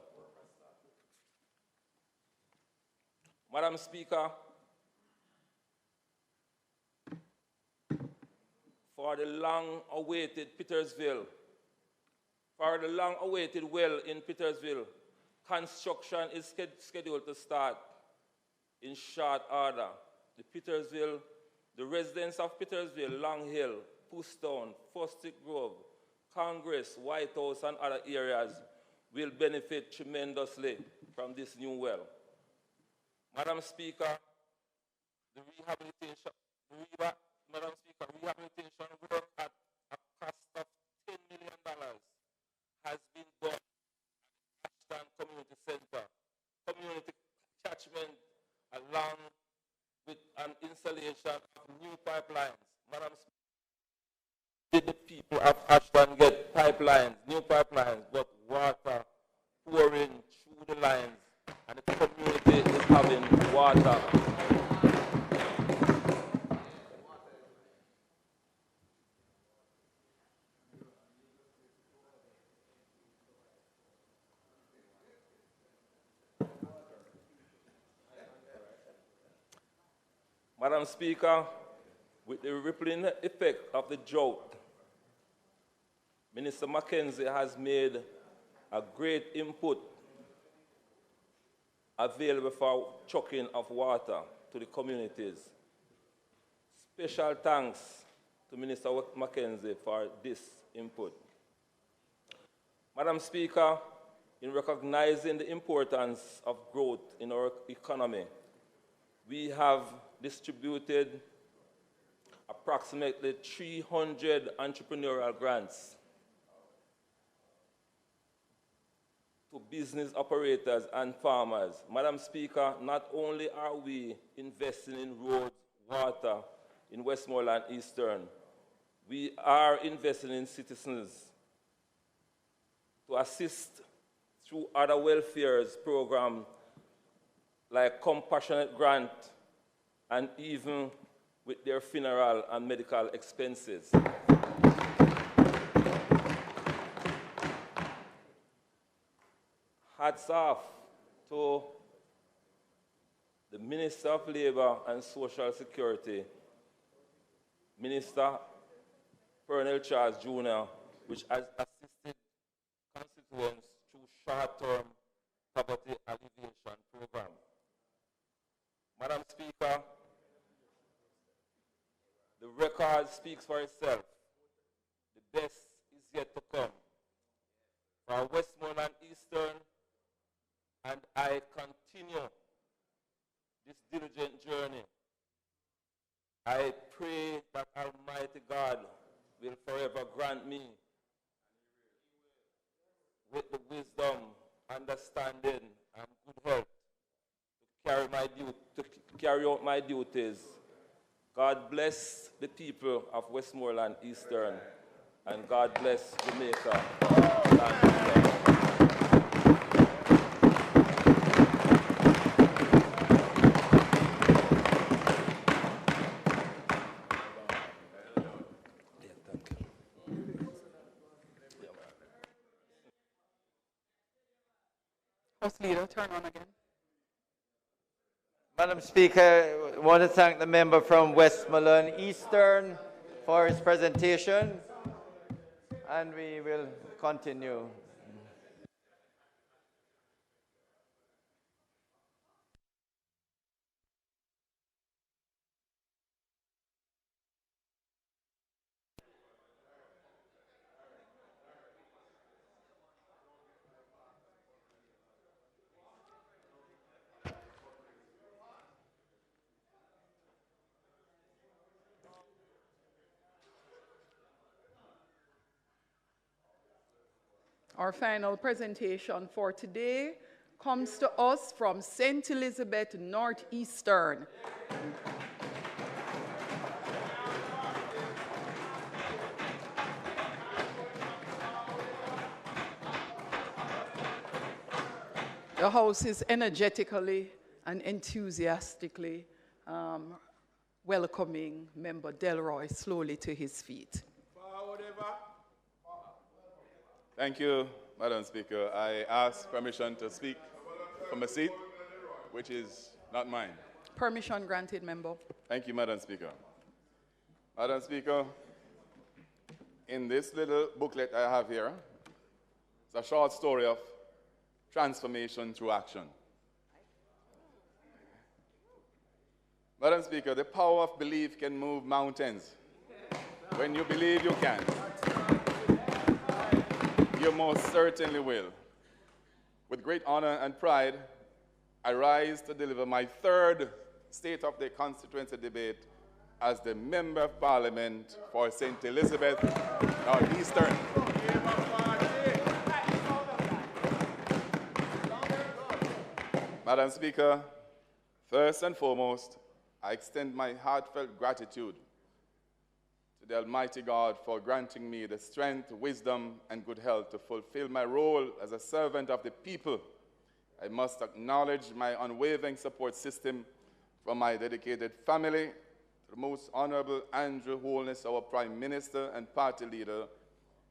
S13: Madam Speaker, for the long-awaited Petersville, for the long-awaited well in Petersville, construction is scheduled to start in short order. The residents of Petersville, Long Hill, Pustown, Fostic Grove, Congress, White House, and other areas will benefit tremendously from this new well. Madam Speaker, rehabilitation work at a cost of $10 million has been done at Ashton Community Center, community catchment, along with an installation of new pipelines. Madam Speaker, did the people of Ashton get pipelines, new pipelines, but water pouring through the lines, and the community is having water. Madam Speaker, with the rippling effect of the drought, Minister Mackenzie has made a great input available for trucking of water to the communities. Special thanks to Minister Mackenzie for this input. Madam Speaker, in recognizing the importance of growth in our economy, we have distributed approximately 300 entrepreneurial grants to business operators and farmers. Madam Speaker, not only are we investing in roads, water in Westmoreland Eastern, we are investing in citizens to assist through other welfare programs like Compassionate Grant, and even with their funeral and medical expenses. Hats off to the Minister of Labor and Social Security, Minister Pernell Charles Jr., which has assisted constituents through short-term poverty alleviation program. Madam Speaker, the record speaks for itself. The best is yet to come. For Westmoreland Eastern, and I continue this diligent journey. I pray that Almighty God will forever grant me with the wisdom, understanding, and good health to carry out my duties. God bless the people of Westmoreland Eastern, and God bless Jamaica.
S9: House Leader, turn on again.
S11: Madam Speaker, I want to thank the member from Westmoreland Eastern for his presentation, and we will continue.
S9: Our final presentation for today comes to us from St. Elizabeth Northeastern. The House is energetically and enthusiastically welcoming Member Delroy slowly to his feet.
S8: Thank you, Madam Speaker. I ask permission to speak from a seat, which is not mine.
S9: Permission granted, member.
S8: Thank you, Madam Speaker. Madam Speaker, in this little booklet I have here, it's a short story of transformation through action. Madam Speaker, the power of belief can move mountains. When you believe you can, you most certainly will. With great honor and pride, I rise to deliver my third State of the Constituency debate as the Member of Parliament for St. Elizabeth, Northeastern. Madam Speaker, first and foremost, I extend my heartfelt gratitude to the Almighty God for granting me the strength, wisdom, and good health to fulfill my role as a servant of the people. I must acknowledge my unwavering support system from my dedicated family, to the Most Honorable Andrew Holness, our Prime Minister and party leader,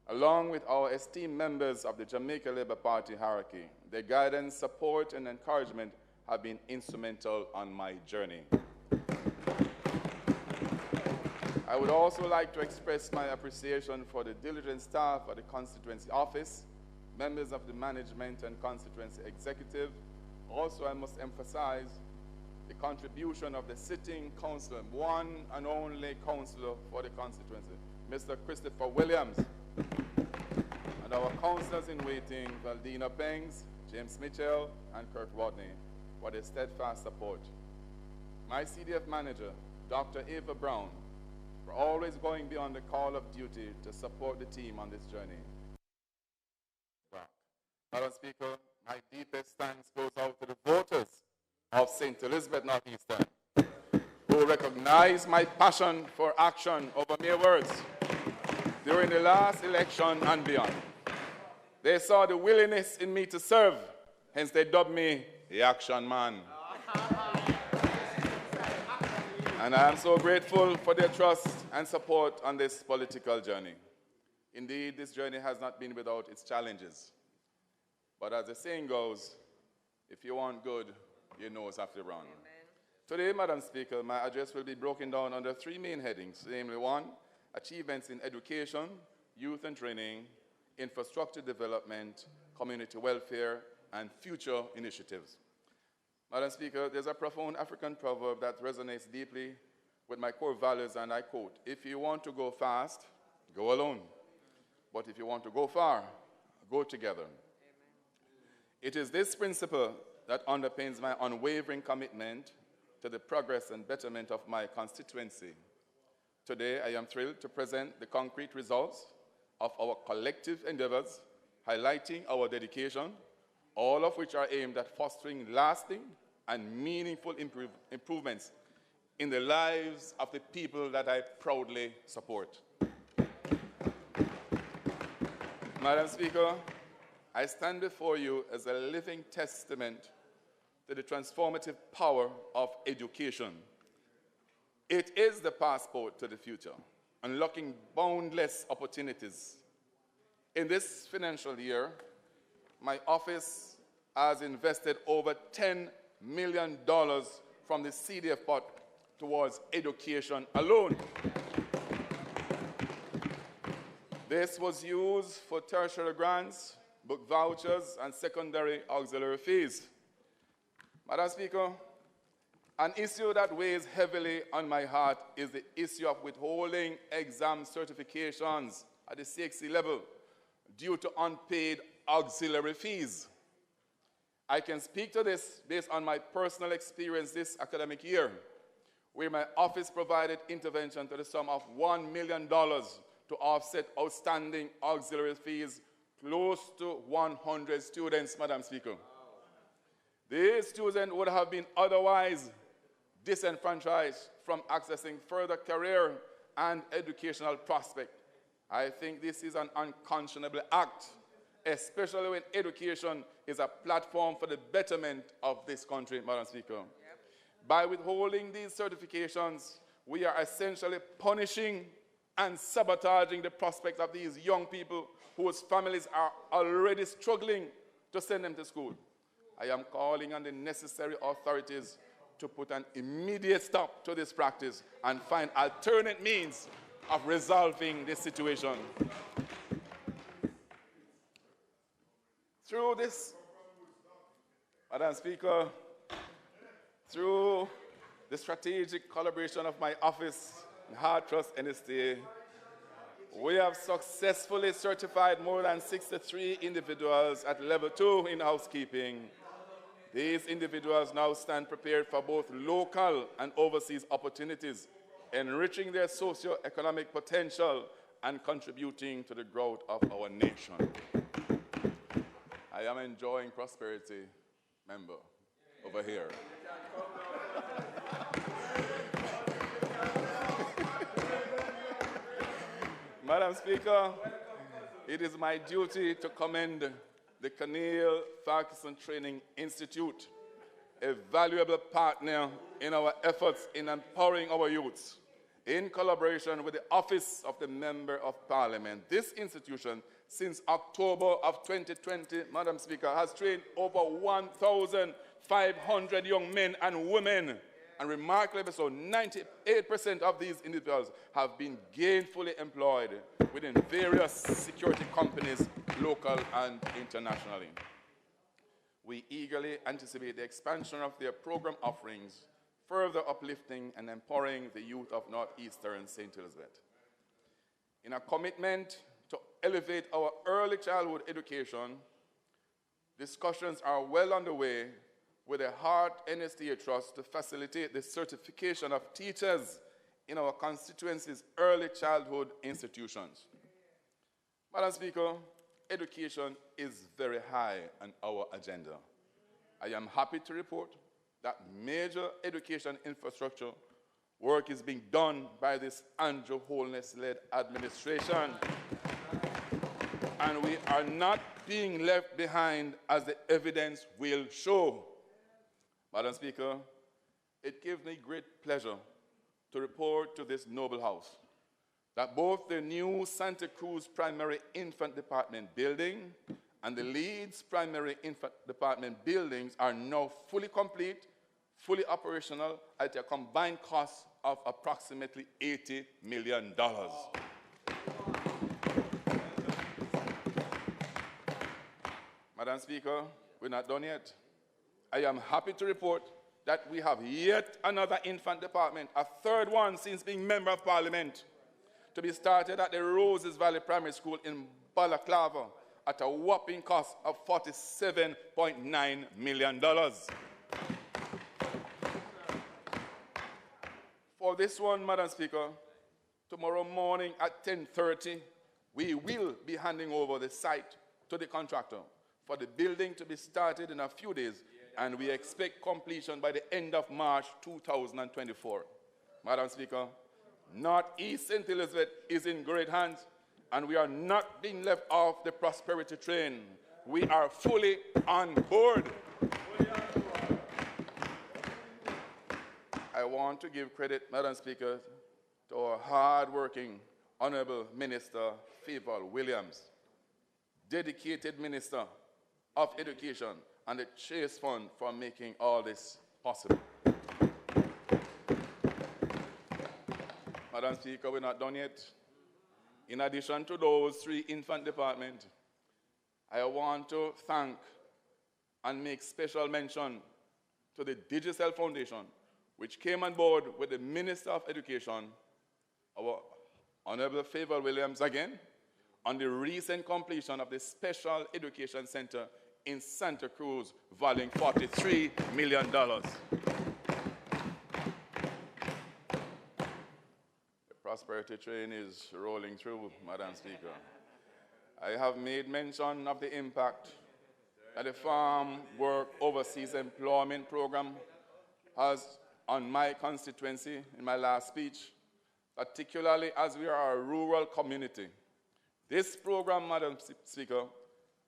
S8: along with our esteemed members of the Jamaica Labour Party hierarchy. Their guidance, support, and encouragement have been instrumental on my journey. I would also like to express my appreciation for the diligent staff at the Constituency Office, members of the management and Constituency Executive. Also, I must emphasize the contribution of the sitting councillor, one and only councillor for the constituency, Mr. Christopher Williams, and our councillors in waiting, Valdina Pengs, James Mitchell, and Kirk Rodney, for their steadfast support. My CDF manager, Dr. Ava Brown, for always going beyond the call of duty to support the team on this journey. Madam Speaker, my deepest thanks goes out to the voters of St. Elizabeth Northeastern, who recognize my passion for action over mere words during the last election and beyond. They saw the willingness in me to serve, hence they dubbed me the Action Man. And I am so grateful for their trust and support on this political journey. Indeed, this journey has not been without its challenges. But as the saying goes, if you want good, your nose have to run. Amen. Today, Madam Speaker, my address will be broken down under three main headings, namely one, achievements in education, youth and training, infrastructure development, community welfare, and future initiatives. Madam Speaker, there's a profound African proverb that resonates deeply with my core values, and I quote, if you want to go fast, go alone. But if you want to go far, go together. Amen. It is this principle that underpins my unwavering commitment to the progress and betterment of my constituency. Today, I am thrilled to present the concrete results of our collective endeavors, highlighting our dedication, all of which are aimed at fostering lasting and meaningful improvements in the lives of the people that I proudly support. Madam Speaker, I stand before you as a living testament to the transformative power of education. It is the passport to the future, unlocking boundless opportunities. In this financial year, my office has invested over $10 million from the CDF pot towards education alone. This was used for tertiary grants, book vouchers, and secondary auxiliary fees. Madam Speaker, an issue that weighs heavily on my heart is the issue of withholding exam certifications at the CXC level due to unpaid auxiliary fees. I can speak to this based on my personal experience this academic year, where my office provided intervention to the sum of $1 million to offset outstanding auxiliary fees close to 100 students, Madam Speaker. These students would have been otherwise disenfranchised from accessing further career and educational prospects. I think this is an unconscionable act, especially when education is a platform for the betterment of this country, Madam Speaker. Yep. By withholding these certifications, we are essentially punishing and sabotaging the prospects of these young people whose families are already struggling to send them to school. I am calling on the necessary authorities to put an immediate stop to this practice and find alternate means of resolving this situation. Through this, Madam Speaker, through the strategic collaboration of my office and Hard Trust NSTA, we have successfully certified more than 63 individuals at level 2 in housekeeping. These individuals now stand prepared for both local and overseas opportunities, enriching their socio-economic potential and contributing to the growth of our nation. I am enjoying prosperity, member, over here. Madam Speaker, it is my duty to commend the Cornell Ferguson Training Institute, a valuable partner in our efforts in empowering our youths. In collaboration with the Office of the Member of Parliament, this institution, since October of 2020, Madam Speaker, has trained over 1,500 young men and women. And remarkably so, 98% of these individuals have been gainfully employed within various security companies, local and internationally. We eagerly anticipate the expansion of their program offerings, further uplifting and empowering the youth of northeastern St. Elizabeth. In a commitment to elevate our early childhood education, discussions are well underway with a Heart NSTA Trust to facilitate the certification of teachers in our constituency's early childhood institutions. Madam Speaker, education is very high on our agenda. I am happy to report that major education infrastructure work is being done by this Andrew Holness-led administration. And we are not being left behind, as the evidence will show. Madam Speaker, it gives me great pleasure to report to this noble House that both the new Santa Cruz Primary Infant Department building and the Leeds Primary Infant Department buildings are now fully complete, fully operational at a combined cost of approximately $80 million. Madam Speaker, we're not done yet. I am happy to report that we have yet another infant department, a third one since being Member of Parliament, to be started at the Roses Valley Primary School in Balaclava at a whopping cost of $47.9 million. For this one, Madam Speaker, tomorrow morning at 10:30, we will be handing over the site to the contractor for the building to be started in a few days, and we expect completion by the end of March 2024. Madam Speaker, Northeast St. Elizabeth is in great hands, and we are not being left off the prosperity train. We are fully on board. I want to give credit, Madam Speaker, to our hard-working Honorable Minister Favor Williams, dedicated Minister of Education and the Chase Fund for making all this possible. Madam Speaker, we're not done yet. In addition to those 3 infant departments, I want to thank and make special mention to the Digicel Foundation, which came on board with the Minister of Education, our Honorable Favor Williams again, on the recent completion of the Special Education Center in Santa Cruz, valuing $43 million. The prosperity train is rolling through, Madam Speaker. I have made mention of the impact that the Farm Work Overseas Employment Program has on my constituency in my last speech, particularly as we are a rural community. This program, Madam Speaker,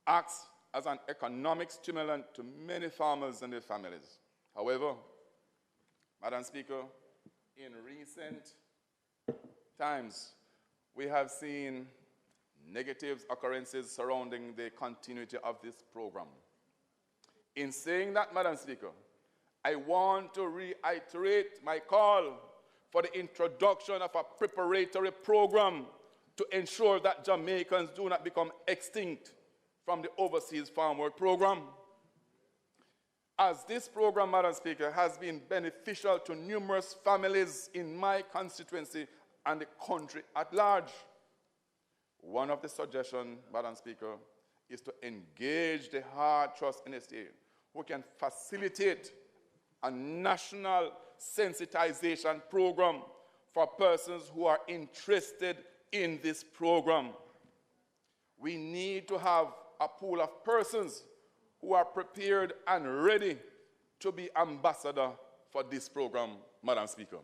S8: acts as an economic stimulant to many farmers and their families. However, Madam Speaker, in recent times, we have seen negative occurrences surrounding the continuity of this program. In saying that, Madam Speaker, I want to reiterate my call for the introduction of a preparatory program to ensure that Jamaicans do not become extinct from the Overseas Farm Work Program. As this program, Madam Speaker, has been beneficial to numerous families in my constituency and the country at large. One of the suggestions, Madam Speaker, is to engage the hard trust industry who can facilitate a national sensitization program for persons who are interested in this program. We need to have a pool of persons who are prepared and ready to be ambassador for this program, Madam Speaker.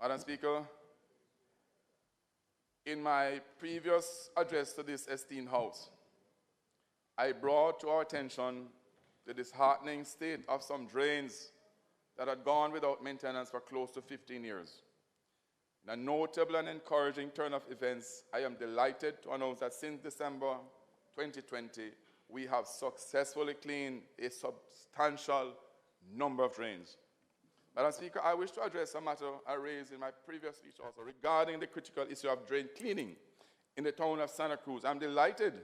S8: Madam Speaker, in my previous address to this esteemed House, I brought to our attention the disheartening state of some drains that had gone without maintenance for close to 15 years. In a notable and encouraging turn of events, I am delighted to announce that since December 2020, we have successfully cleaned a substantial number of drains. Madam Speaker, I wish to address a matter I raised in my previous speech also regarding the critical issue of drain cleaning in the town of Santa Cruz. I'm delighted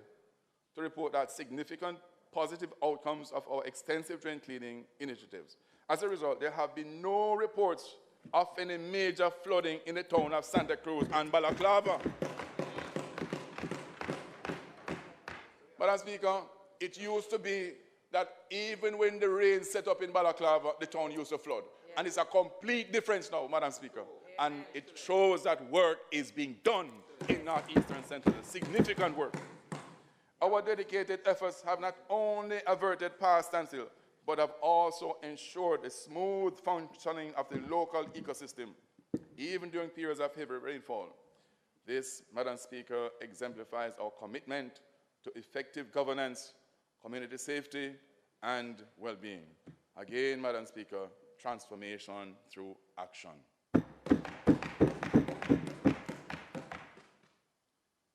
S8: to report that significant positive outcomes of our extensive drain cleaning initiatives. As a result, there have been no reports of any major flooding in the town of Santa Cruz and Balaclava. Madam Speaker, it used to be that even when the rain set up in Balaclava, the town used to flood. And it's a complete difference now, Madam Speaker. And it shows that work is being done in northeastern Central. Significant work. Our dedicated efforts have not only averted past standstill, but have also ensured a smooth functioning of the local ecosystem, even during periods of heavy rainfall. This, Madam Speaker, exemplifies our commitment to effective governance, community safety, and well-being. Again, Madam Speaker, transformation through action.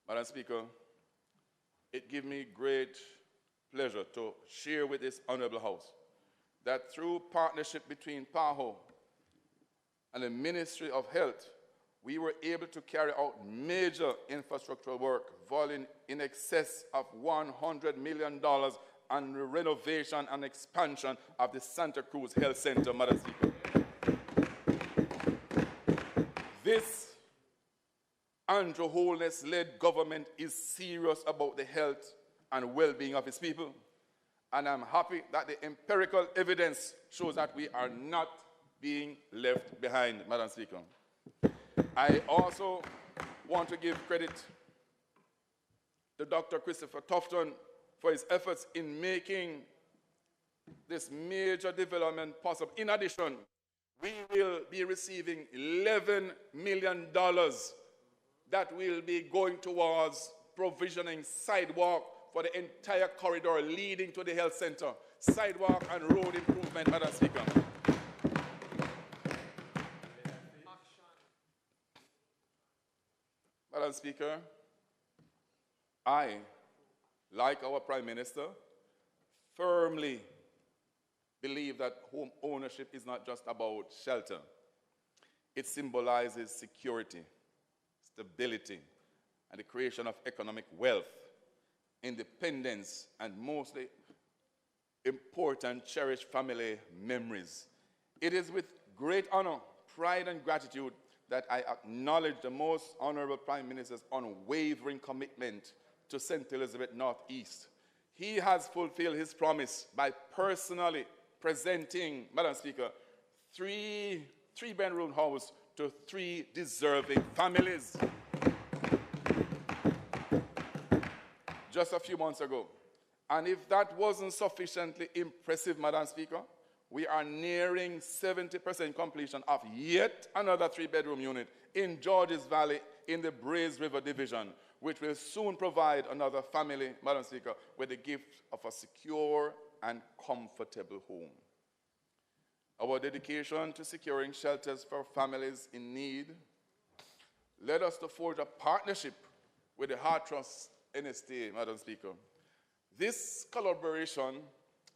S8: Madam Speaker, it gives me great pleasure to share with this honorable House that through partnership between PAHO and the Ministry of Health, we were able to carry out major infrastructural work valuing in excess of $100 million on the renovation and expansion of the Santa Cruz Health Center, Madam Speaker. This Andrew Holness-led government is serious about the health and well-being of its people. And I'm happy that the empirical evidence shows that we are not being left behind, Madam Speaker. I also want to give credit to Dr. Christopher Tufton for his efforts in making this major development possible. In addition, we will be receiving $11 million that will be going towards provisioning sidewalk for the entire corridor leading to the health center. Sidewalk and road improvement, Madam Speaker. Madam Speaker, I, like our Prime Minister, firmly believe that home ownership is not just about shelter. It symbolizes security, stability, and the creation of economic wealth, independence, and mostly important, cherished family memories. It is with great honor, pride, and gratitude that I acknowledge the most honorable Prime Minister's unwavering commitment to St. Elizabeth Northeast. He has fulfilled his promise by personally presenting, Madam Speaker, three-bedroom house to 3 deserving families. Just a few months ago. And if that wasn't sufficiently impressive, Madam Speaker, we are nearing 70% completion of yet another 3-bedroom unit in Georges Valley in the Braze River Division, which will soon provide another family, Madam Speaker, with the gift of a secure and comfortable home. Our dedication to securing shelters for families in need led us to forge a partnership with the Heart Trust NSTA, Madam Speaker. This collaboration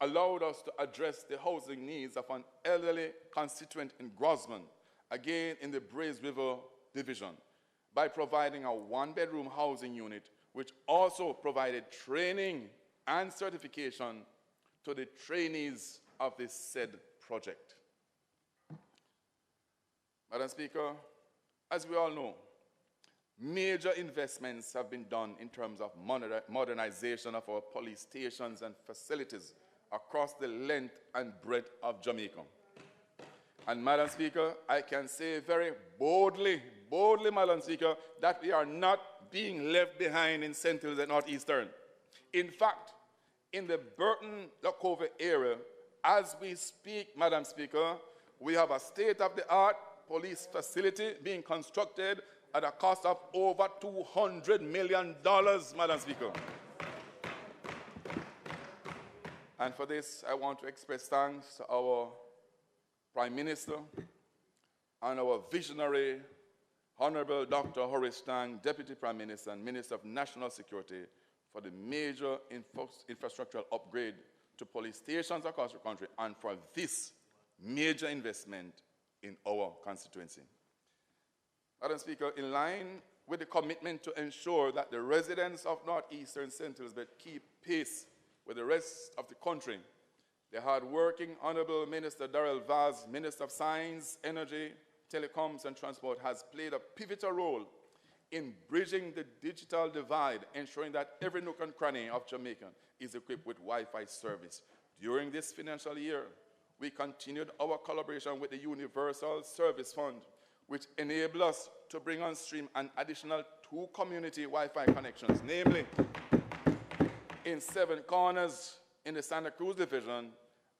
S8: allowed us to address the housing needs of an elderly constituent in Grosman, again in the Braze River Division, by providing a one-bedroom housing unit, which also provided training and certification to the trainees of this said project. Madam Speaker, as we all know, major investments have been done in terms of modernization of our police stations and facilities across the length and breadth of Jamaica. And Madam Speaker, I can say very boldly, Madam Speaker, that we are not being left behind in Central and Northeastern. In fact, in the Burton-Lacovia area, as we speak, Madam Speaker, we have a state-of-the-art police facility being constructed at a cost of over $200 million, Madam Speaker. And for this, I want to express thanks to our Prime Minister and our visionary, Honorable Dr. Horace Tang, Deputy Prime Minister and Minister of National Security, for the major infrastructural upgrade to police stations across the country and for this major investment in our constituency. Madam Speaker, in line with the commitment to ensure that the residents of Northeastern Central Belt keep pace with the rest of the country, the hard-working Honorable Minister Darrell Vaz, Minister of Science, Energy, Telecoms and Transport, has played a pivotal role in bridging the digital divide, ensuring that every nook and cranny of Jamaica is equipped with Wi-Fi service. During this financial year, we continued our collaboration with the Universal Service Fund, which enabled us to bring on stream an additional 2 community Wi-Fi connections, namely in 7 Corners in the Santa Cruz Division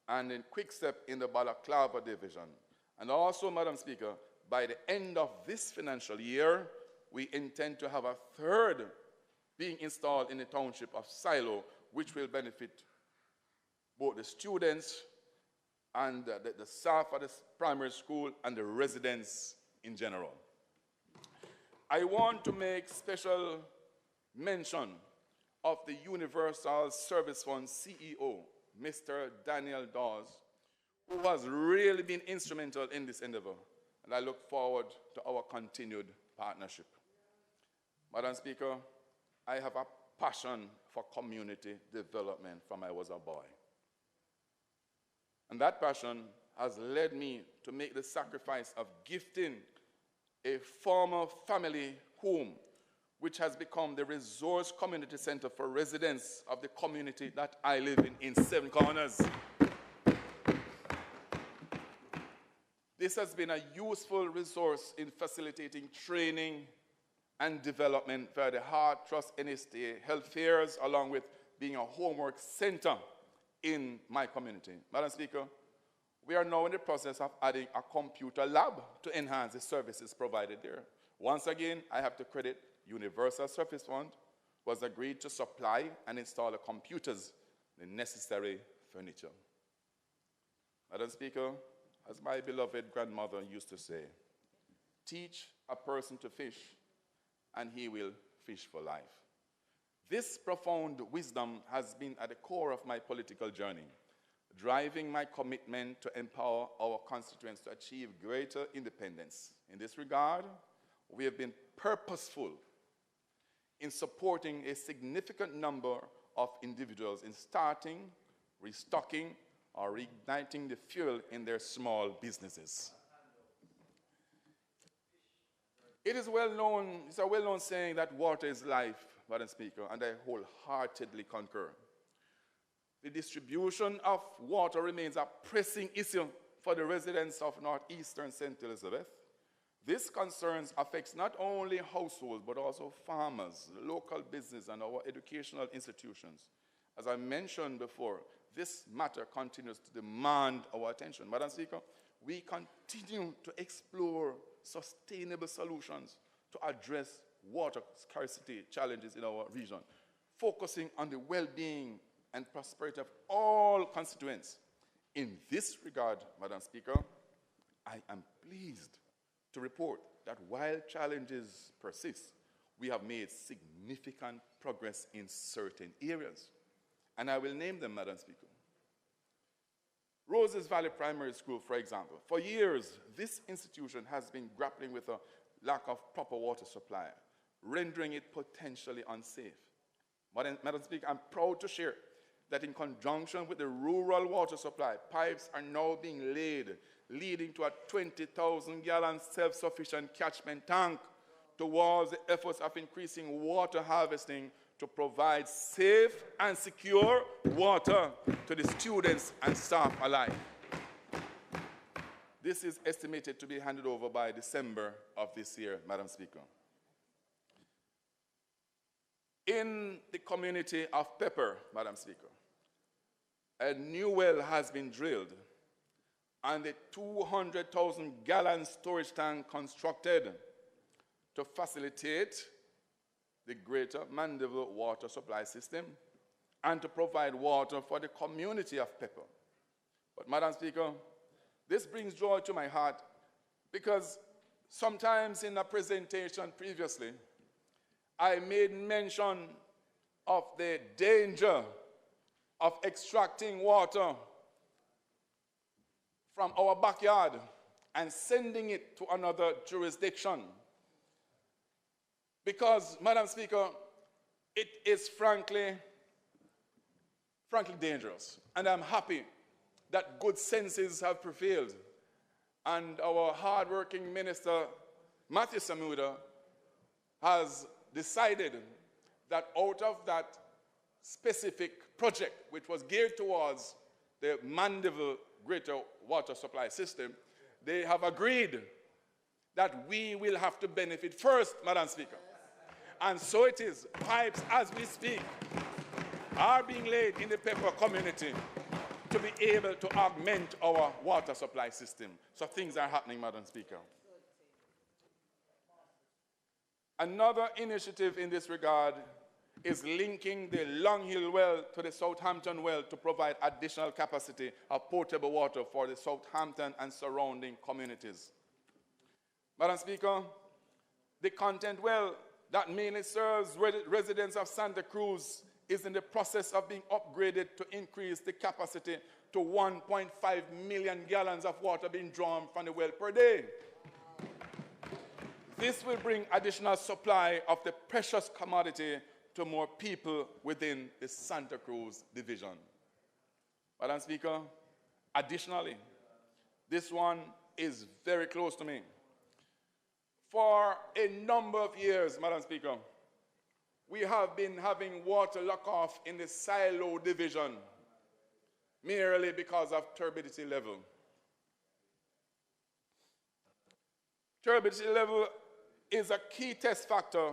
S8: and in Quickstep in the Balaclava Division. And also, Madam Speaker, by the end of this financial year, we intend to have a 3rd being installed in the township of Silo, which will benefit both the students and the staff of the primary school and the residents in general. I want to make special mention of the Universal Service Fund CEO, Mr. Daniel Dawes, who has really been instrumental in this endeavor, and I look forward to our continued partnership. Madam Speaker, I have a passion for community development from I was a boy. And that passion has led me to make the sacrifice of gifting a former family home, which has become the resource community center for residents of the community that I live in 7 Corners. This has been a useful resource in facilitating training and development via the Heart Trust NSTA health fairs, along with being a homework center in my community. Madam Speaker, we are now in the process of adding a computer lab to enhance the services provided there. Once again, I have to credit Universal Service Fund, who has agreed to supply and install the computers, the necessary furniture. Madam Speaker, as my beloved grandmother used to say, teach a person to fish, and he will fish for life. This profound wisdom has been at the core of my political journey, driving my commitment to empower our constituents to achieve greater independence. In this regard, we have been purposeful in supporting a significant number of individuals in starting, restocking, or reigniting the fuel in their small businesses. It's a well-known saying that water is life, Madam Speaker, and I wholeheartedly concur. The distribution of water remains a pressing issue for the residents of Northeastern St. Elizabeth. This concern affects not only households, but also farmers, local business, and our educational institutions. As I mentioned before, this matter continues to demand our attention. Madam Speaker, we continue to explore sustainable solutions to address water scarcity challenges in our region, focusing on the well-being and prosperity of all constituents. In this regard, Madam Speaker, I am pleased to report that while challenges persist, we have made significant progress in certain areas. And I will name them, Madam Speaker. Roses Valley Primary School, for example. For years, this institution has been grappling with a lack of proper water supply, rendering it potentially unsafe. Madam Speaker, I'm proud to share that in conjunction with the rural water supply, pipes are now being laid, leading to a 20,000-gallon self-sufficient catchment tank towards the efforts of increasing water harvesting to provide safe and secure water to the students and staff alike. This is estimated to be handed over by December of this year, Madam Speaker. In the community of Pepper, Madam Speaker, a new well has been drilled and a 200,000-gallon storage tank constructed to facilitate the greater Mandeville water supply system and to provide water for the community of Pepper. But, Madam Speaker, this brings joy to my heart because sometimes in a presentation previously, I made mention of the danger of extracting water from our backyard and sending it to another jurisdiction. Because, Madam Speaker, it is frankly dangerous. And I'm happy that good senses have prevailed. And our hardworking minister, Matthew Samuda, has decided that out of that specific project, which was geared towards the Mandeville Greater Water Supply System, they have agreed that we will have to benefit first, Madam Speaker. And so it is, pipes, as we speak, are being laid in the Pepper community to be able to augment our water supply system. So things are happening, Madam Speaker. Another initiative in this regard is linking the Long Hill well to the Southampton well to provide additional capacity of potable water for the Southampton and surrounding communities. Madam Speaker, the Content well that mainly serves residents of Santa Cruz is in the process of being upgraded to increase the capacity to 1.5 million gallons of water being drawn from the well per day. This will bring additional supply of the precious commodity to more people within the Santa Cruz division. Madam Speaker, additionally, this one is very close to me. For a number of years, Madam Speaker, we have been having water lock-off in the silo division merely because of turbidity level. Turbidity level is a key test factor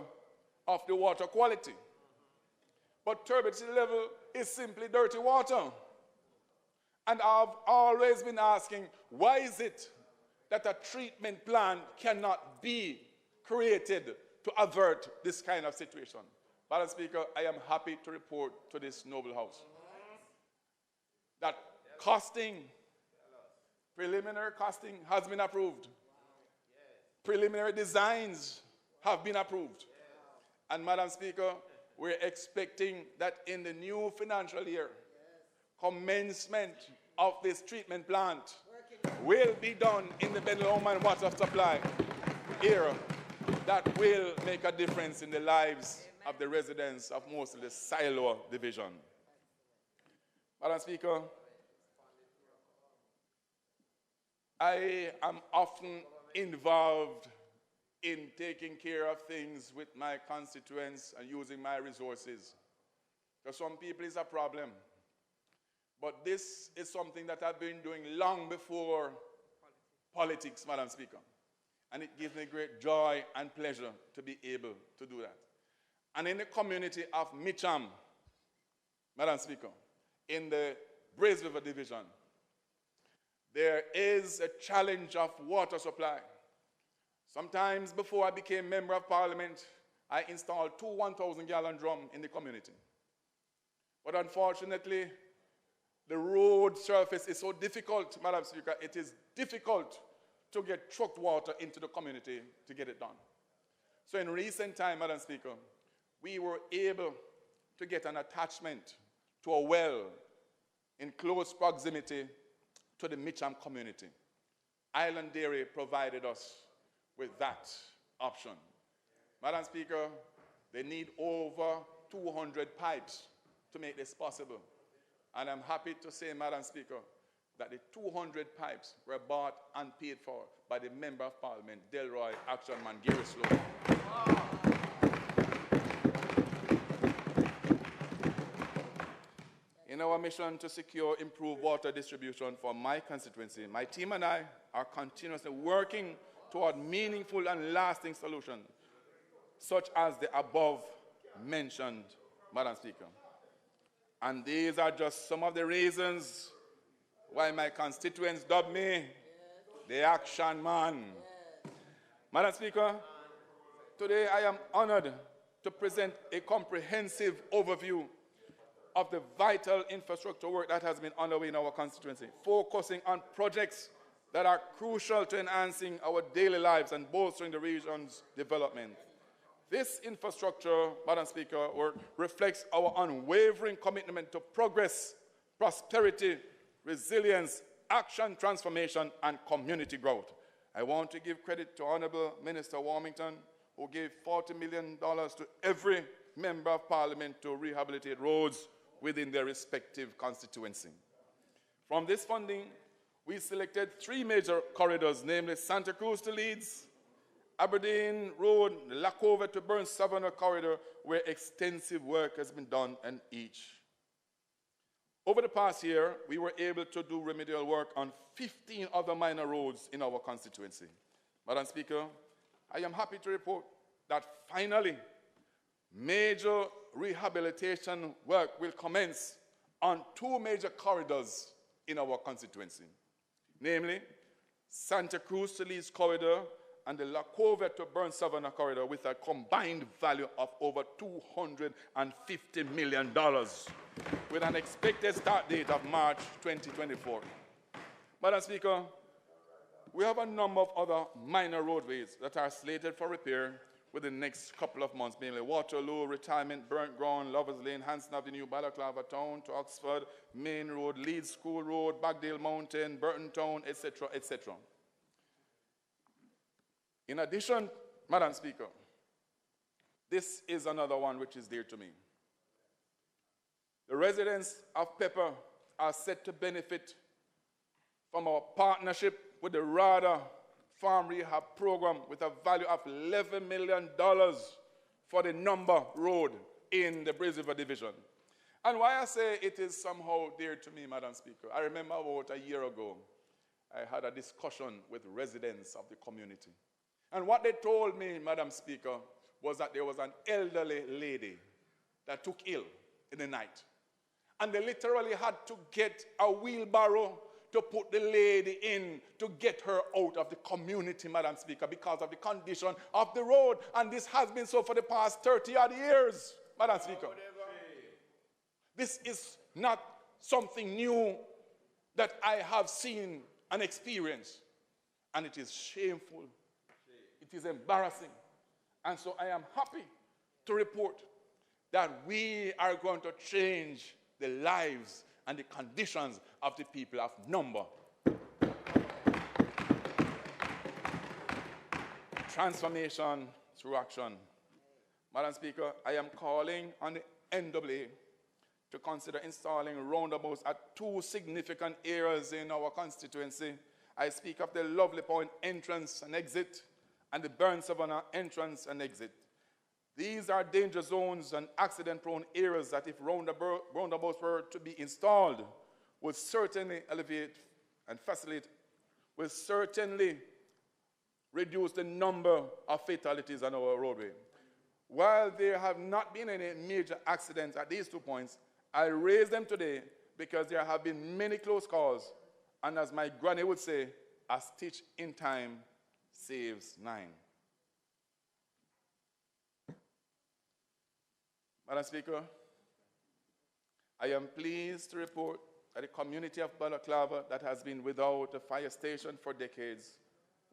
S8: of the water quality. But turbidity level is simply dirty water. And I've always been asking, why is it that a treatment plant cannot be created to avert this kind of situation? Madam Speaker, I am happy to report to this noble House that costing, preliminary costing has been approved. Preliminary designs have been approved. And Madam Speaker, we're expecting that in the new financial year, commencement of this treatment plant will be done in the Bedloman water supply area that will make a difference in the lives of the residents of mostly the silo division. Madam Speaker, I am often involved in taking care of things with my constituents and using my resources. For some people it's a problem. But this is something that I've been doing long before politics, Madam Speaker. And it gives me great joy and pleasure to be able to do that. And in the community of Mitcham, Madam Speaker, in the Braze River Division, there is a challenge of water supply. Sometimes before I became Member of Parliament, I installed two 1,000-gallon drums in the community. But unfortunately, the road surface is so difficult, Madam Speaker, it is difficult to get trucked water into the community to get it done. So in recent time, Madam Speaker, we were able to get an attachment to a well in close proximity to the Mitcham community. Island Dairy provided us with that option. Madam Speaker, they need over 200 pipes to make this possible. And I'm happy to say, Madam Speaker, that the 200 pipes were bought and paid for by the Member of Parliament, Delroy, Action Man, Gary Slowley. In our mission to secure improved water distribution for my constituency, my team and I are continuously working toward meaningful and lasting solutions, such as the above mentioned, Madam Speaker. And these are just some of the reasons why my constituents dub me the Action Man. Madam Speaker, today I am honored to present a comprehensive overview of the vital infrastructure work that has been underway in our constituency, focusing on projects that are crucial to enhancing our daily lives and bolstering the region's development. This infrastructure, Madam Speaker, work reflects our unwavering commitment to progress, prosperity, resilience, action, transformation, and community growth. I want to give credit to Honourable Minister Warmington, who gave $40 million to every Member of Parliament to rehabilitate roads within their respective constituency. From this funding, we selected 3 major corridors, namely Santa Cruz to Leeds, Aberdeen Road, the Lackover to Burn Savannah corridor, where extensive work has been done in each. Over the past year, we were able to do remedial work on 15 other minor roads in our constituency. Madam Speaker, I am happy to report that finally, major rehabilitation work will commence on 2 major corridors in our constituency, namely Santa Cruz to Leeds corridor and the Lackover to Burn Savannah corridor, with a combined value of over $250 million, with an expected start date of March 2024. Madam Speaker, we have a number of other minor roadways that are slated for repair within the next couple of months, mainly Waterloo, Retirement, Burnt Ground, Lovers Lane, Hanson Avenue, Balaclava Town to Oxford, Main Road, Leeds School Road, Bagdale Mountain, Burton Town, etc., etc. In addition, Madam Speaker, this is another one which is dear to me. The residents of Pepper are set to benefit from our partnership with the RADA Farm Rehab Program with a value of $11 million for the Number Road in the Breeze River Division. And why I say it is somehow dear to me, Madam Speaker, I remember about a year ago, I had a discussion with residents of the community. And what they told me, Madam Speaker, was that there was an elderly lady that took ill in the night. And they literally had to get a wheelbarrow to put the lady in to get her out of the community, Madam Speaker, because of the condition of the road. And this has been so for the past 30-odd years, Madam Speaker. This is not something new that I have seen and experienced. And it is shameful. It is embarrassing. And so I am happy to report that we are going to change the lives and the conditions of the people of Number. Transformation through action. Madam Speaker, I am calling on the NAA to consider installing roundabouts at 2 significant areas in our constituency. I speak of the Lovely Point entrance and exit and the Burn Savannah entrance and exit. These are danger zones and accident-prone areas that, if roundabouts were to be installed, would certainly elevate and facilitate, will certainly reduce the number of fatalities on our roadway. While there have not been any major accidents at these 2 points, I raise them today because there have been many close calls, and as my granny would say, a stitch in time saves 9. Madam Speaker, I am pleased to report that the community of Balaclava, that has been without a fire station for decades,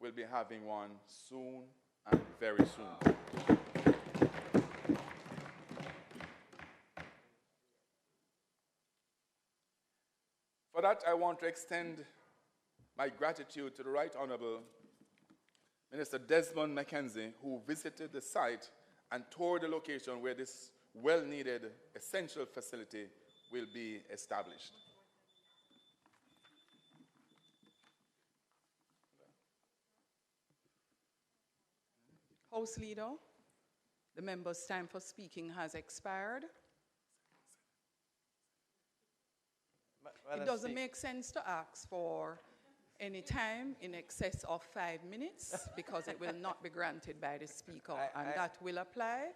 S8: will be having one soon and very soon. For that, I want to extend my gratitude to the Right Honorable Minister Desmond McKenzie, who visited the site and toured the location where this well-needed essential facility will be established.
S9: House Leader, the member's time for speaking has expired. It doesn't make sense to ask for any time in excess of 5 minutes because it will not be granted by the Speaker, and that will apply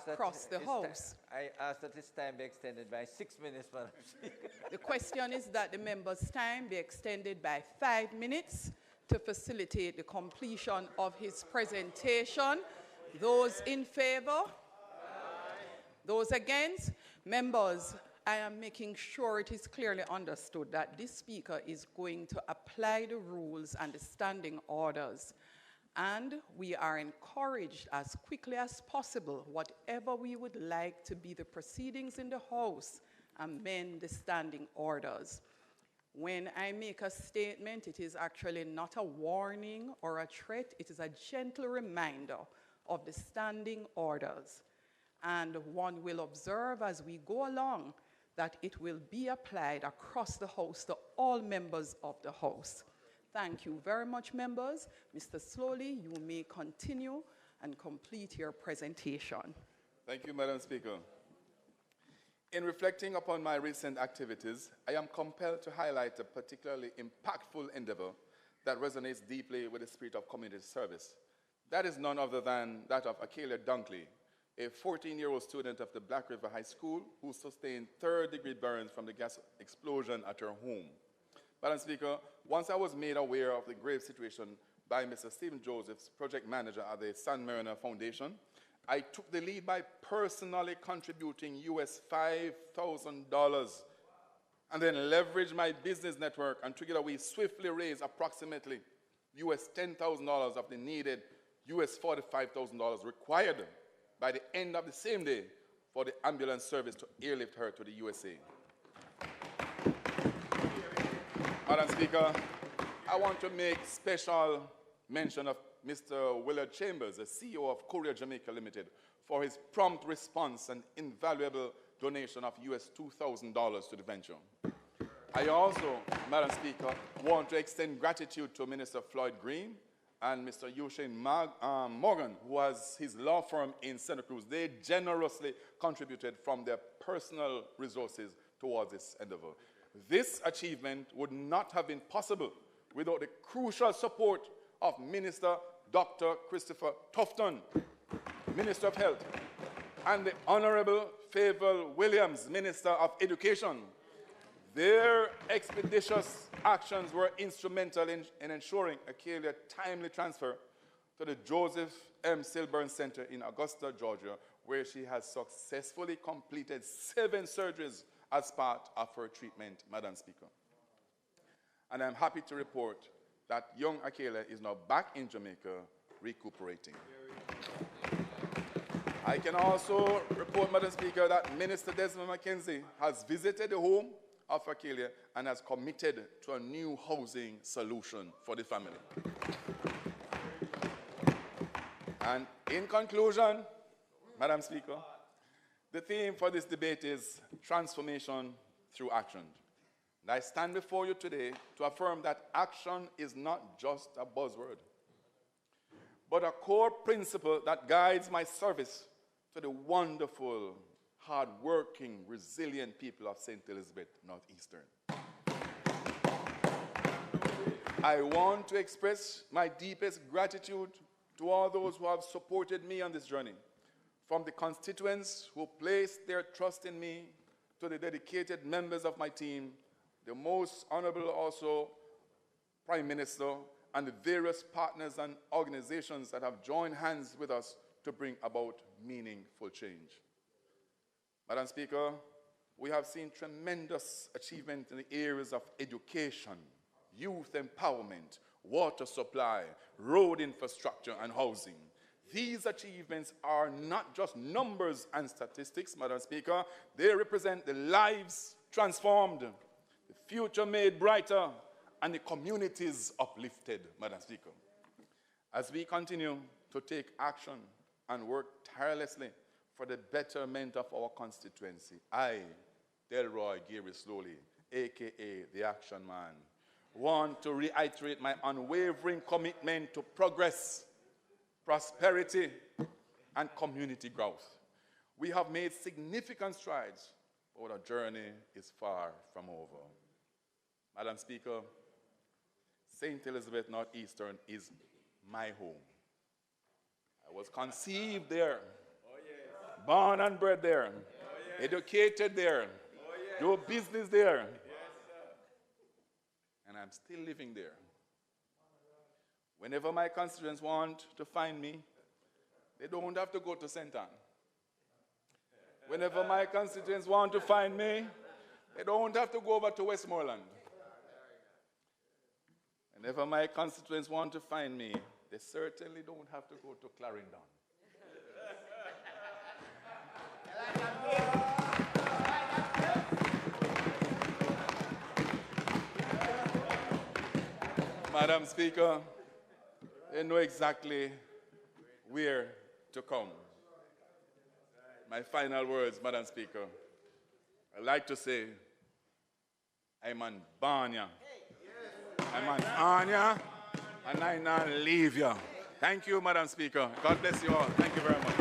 S9: across the House.
S11: I ask that this time be extended by 6 minutes, Madam Speaker.
S9: The question is that the member's time be extended by 5 minutes to facilitate the completion of his presentation. Those in favor? Those against? Members, I am making sure it is clearly understood that this Speaker is going to apply the rules and the standing orders. And we are encouraged as quickly as possible, whatever we would like to be the proceedings in the House, amend the standing orders. When I make a statement, it is actually not a warning or a threat. It is a gentle reminder of the standing orders. And one will observe as we go along that it will be applied across the House to all members of the House. Thank you very much, members. Mr. Slowley, you may continue and complete your presentation.
S8: Thank you, Madam Speaker. In reflecting upon my recent activities, I am compelled to highlight a particularly impactful endeavor that resonates deeply with the spirit of community service. That is none other than that of Akelia Dunkley, a 14-year-old student of the Black River High School who sustained third-degree burns from the gas explosion at her home. Madam Speaker, once I was made aware of the grave situation by Mr. Stephen Josephs, project manager at the San Marino Foundation, I took the lead by personally contributing US $5,000 and then leveraged my business network, and together we swiftly raised approximately US $10,000 of the needed US $45,000 required by the end of the same day for the ambulance service to airlift her to the USA. Madam Speaker, I want to make special mention of Mr. Willard Chambers, the CEO of Courier Jamaica Limited, for his prompt response and invaluable donation of US $2,000 to the venture. I also, Madam Speaker, want to extend gratitude to Minister Floyd Green and Mr. Eugene Morgan, who has his law firm in Santa Cruz. They generously contributed from their personal resources towards this endeavor. This achievement would not have been possible without the crucial support of Minister Dr. Christopher Tufton, Minister of Health, and the Honorable Favour Williams, Minister of Education. Their expeditious actions were instrumental in ensuring Akelia timely transfer to the Joseph M. Silburn Center in Augusta, Georgia, where she has successfully completed 7 surgeries as part of her treatment, Madam Speaker. And I'm happy to report that young Akelia is now back in Jamaica recuperating. I can also report, Madam Speaker, that Minister Desmond McKenzie has visited the home of Akelia and has committed to a new housing solution for the family. And in conclusion, Madam Speaker, the theme for this debate is transformation through action. And I stand before you today to affirm that action is not just a buzzword, but a core principle that guides my service to the wonderful, hard-working, resilient people of St. Elizabeth, Northeastern. I want to express my deepest gratitude to all those who have supported me on this journey, from the constituents who placed their trust in me to the dedicated members of my team, the most honorable also Prime Minister, and the various partners and organizations that have joined hands with us to bring about meaningful change. Madam Speaker, we have seen tremendous achievement in the areas of education, youth empowerment, water supply, road infrastructure, and housing. These achievements are not just numbers and statistics, Madam Speaker. They represent the lives transformed, the future made brighter, and the communities uplifted, Madam Speaker. As we continue to take action and work tirelessly for the betterment of our constituency, I, Delroy Gary Slowley, a.k.a. the Action Man, want to reiterate my unwavering commitment to progress, prosperity, and community growth. We have made significant strides, but our journey is far from over. Madam Speaker, St. Elizabeth Northeastern is my home. I was conceived there, born and bred there, educated there, do business there, and I'm still living there. Whenever my constituents want to find me, they don't have to go to St. Ann. Whenever my constituents want to find me, they don't have to go over to Westmoreland. Whenever my constituents want to find me, they certainly don't have to go to Clarendon. Madam Speaker, they know exactly where to come. My final words, Madam Speaker, I'd like to say, I'm on Banya. I'm on Anya, and I not leave you. Thank you, Madam Speaker. God bless you all. Thank you very much.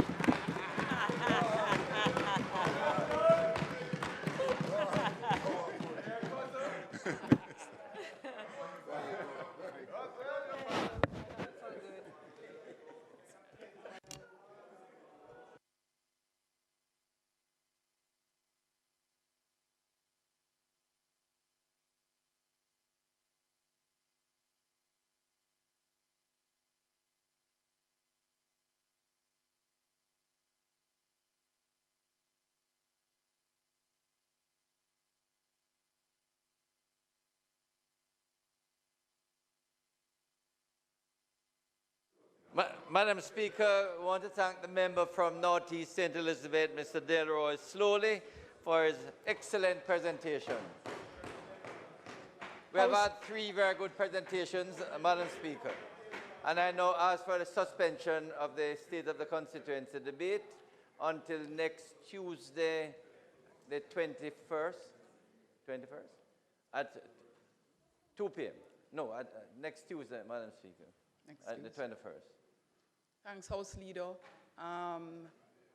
S11: Madam Speaker, I want to thank the member from Northeast St. Elizabeth, Mr. Delroy Slowley, for his excellent presentation. We have had 3 very good presentations, Madam Speaker. And I now ask for the suspension of the State of the Constituency debate until next Tuesday, the 21st, at 2 p.m. No, next Tuesday, Madam Speaker, at the 21st.
S9: Thanks, House Leader.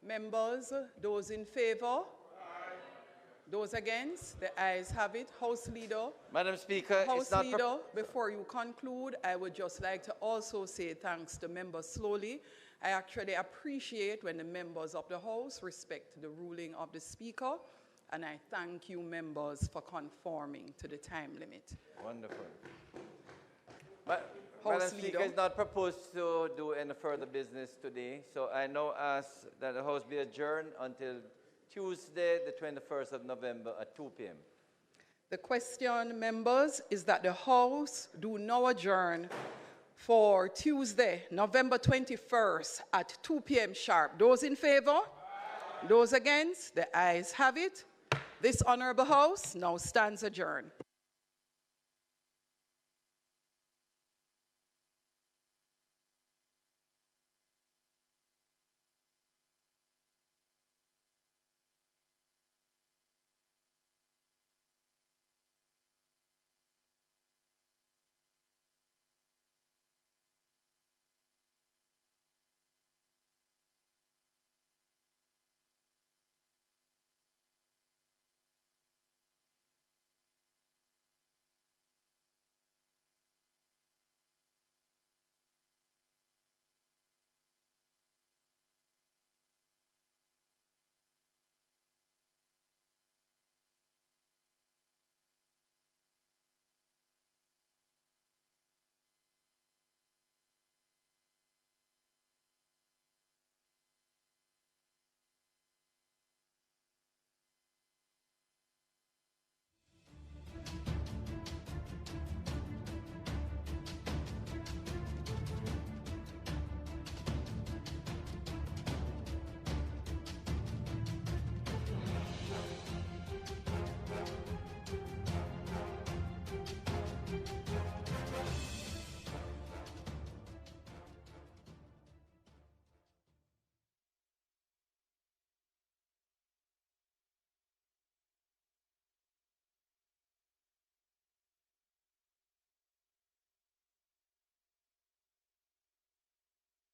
S9: Members, those in favor? Aye. Those against? The ayes have it. House Leader.
S11: Madam Speaker,
S9: House Leader, before you conclude, I would just like to also say thanks to Member Slowley. I actually appreciate when the members of the House respect the ruling of the Speaker, and I thank you, members, for conforming to the time limit.
S11: Wonderful. Madam Speaker is not proposed to do any further business today, so I now ask that the House be adjourned until Tuesday, the 21st of November at 2 p.m.
S9: The question, members, is that the House do now adjourn for Tuesday, November 21st at 2 p.m. sharp. Those in favor? Those against? The ayes have it. This honorable House now stands adjourned.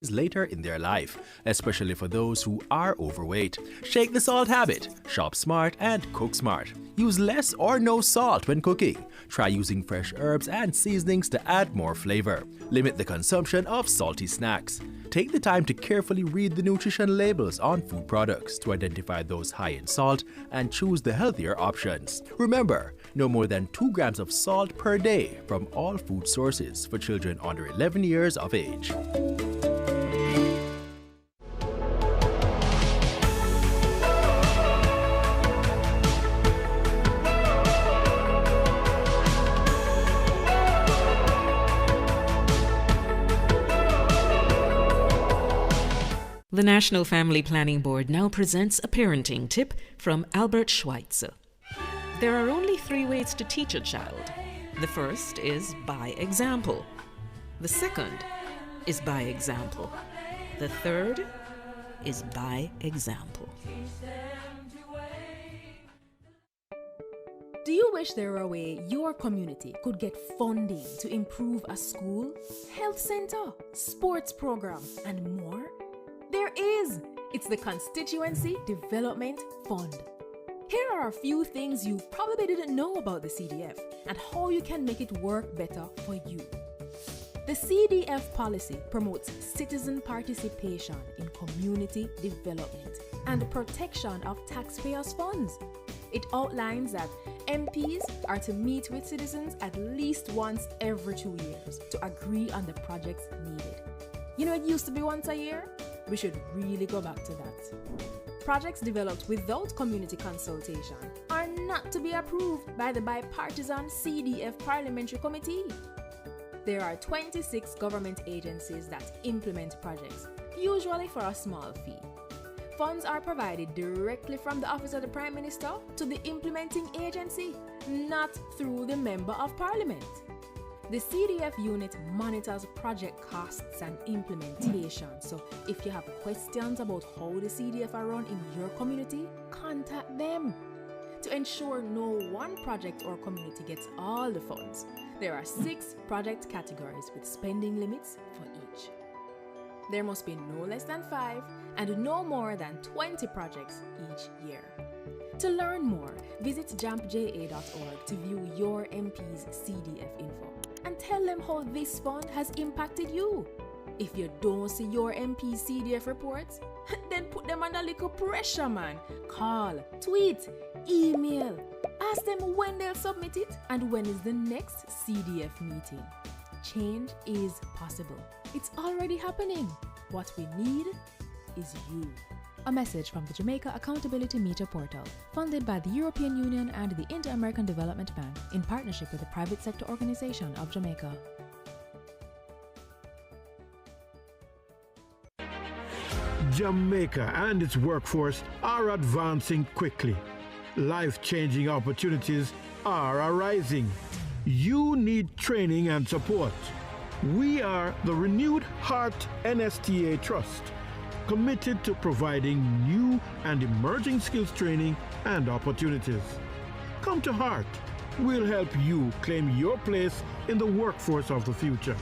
S14: later in their life, especially for those who are overweight. Shake the salt habit. Shop smart and cook smart. Use less or no salt when cooking. Try using fresh herbs and seasonings to add more flavor. Limit the consumption of salty snacks. Take the time to carefully read the nutrition labels on food products to identify those high in salt and choose the healthier options. Remember, no more than 2 grams of salt per day from all food sources for children under 11 years of age.
S15: The National Family Planning Board now presents a parenting tip from Albert Schweitzer. There are only 3 ways to teach a child. The first is by example. The second is by example. The third is by example.
S16: Do you wish there were a way your community could get funding to improve a school, health center, sports program, and more? There is! It's the Constituency Development Fund. Here are a few things you probably didn't know about the CDF and how you can make it work better for you. The CDF policy promotes citizen participation in community development and protection of taxpayers' funds. It outlines that MPs are to meet with citizens at least once every 2 years to agree on the projects needed. You know, it used to be once a year? We should really go back to that. Projects developed without community consultation are not to be approved by the bipartisan CDF Parliamentary Committee. There are 26 government agencies that implement projects, usually for a small fee. Funds are provided directly from the Office of the Prime Minister to the implementing agency, not through the Member of Parliament. The CDF unit monitors project costs and implementation, so if you have questions about how the CDF are run in your community, contact them. To ensure no one project or community gets all the funds, there are 6 project categories with spending limits for each. There must be no less than 5 and no more than 20 projects each year. To learn more, visit jampja.org to view your MP's CDF info and tell them how this fund has impacted you. If you don't see your MP's CDF reports, then put them under little pressure, man. Call, tweet, email. Ask them when they'll submit it and when is the next CDF meeting. Change is possible. It's already happening. What we need is you. A message from the Jamaica Accountability Meter Portal, funded by the European Union and the Inter-American Development Bank in partnership with the Private Sector Organization of Jamaica.
S17: Jamaica and its workforce are advancing quickly. Life-changing opportunities are arising. You need training and support. We are the Renewed Heart NSTA Trust, committed to providing new and emerging skills training and opportunities. Come to Heart. We'll help you claim your place in the workforce of the future.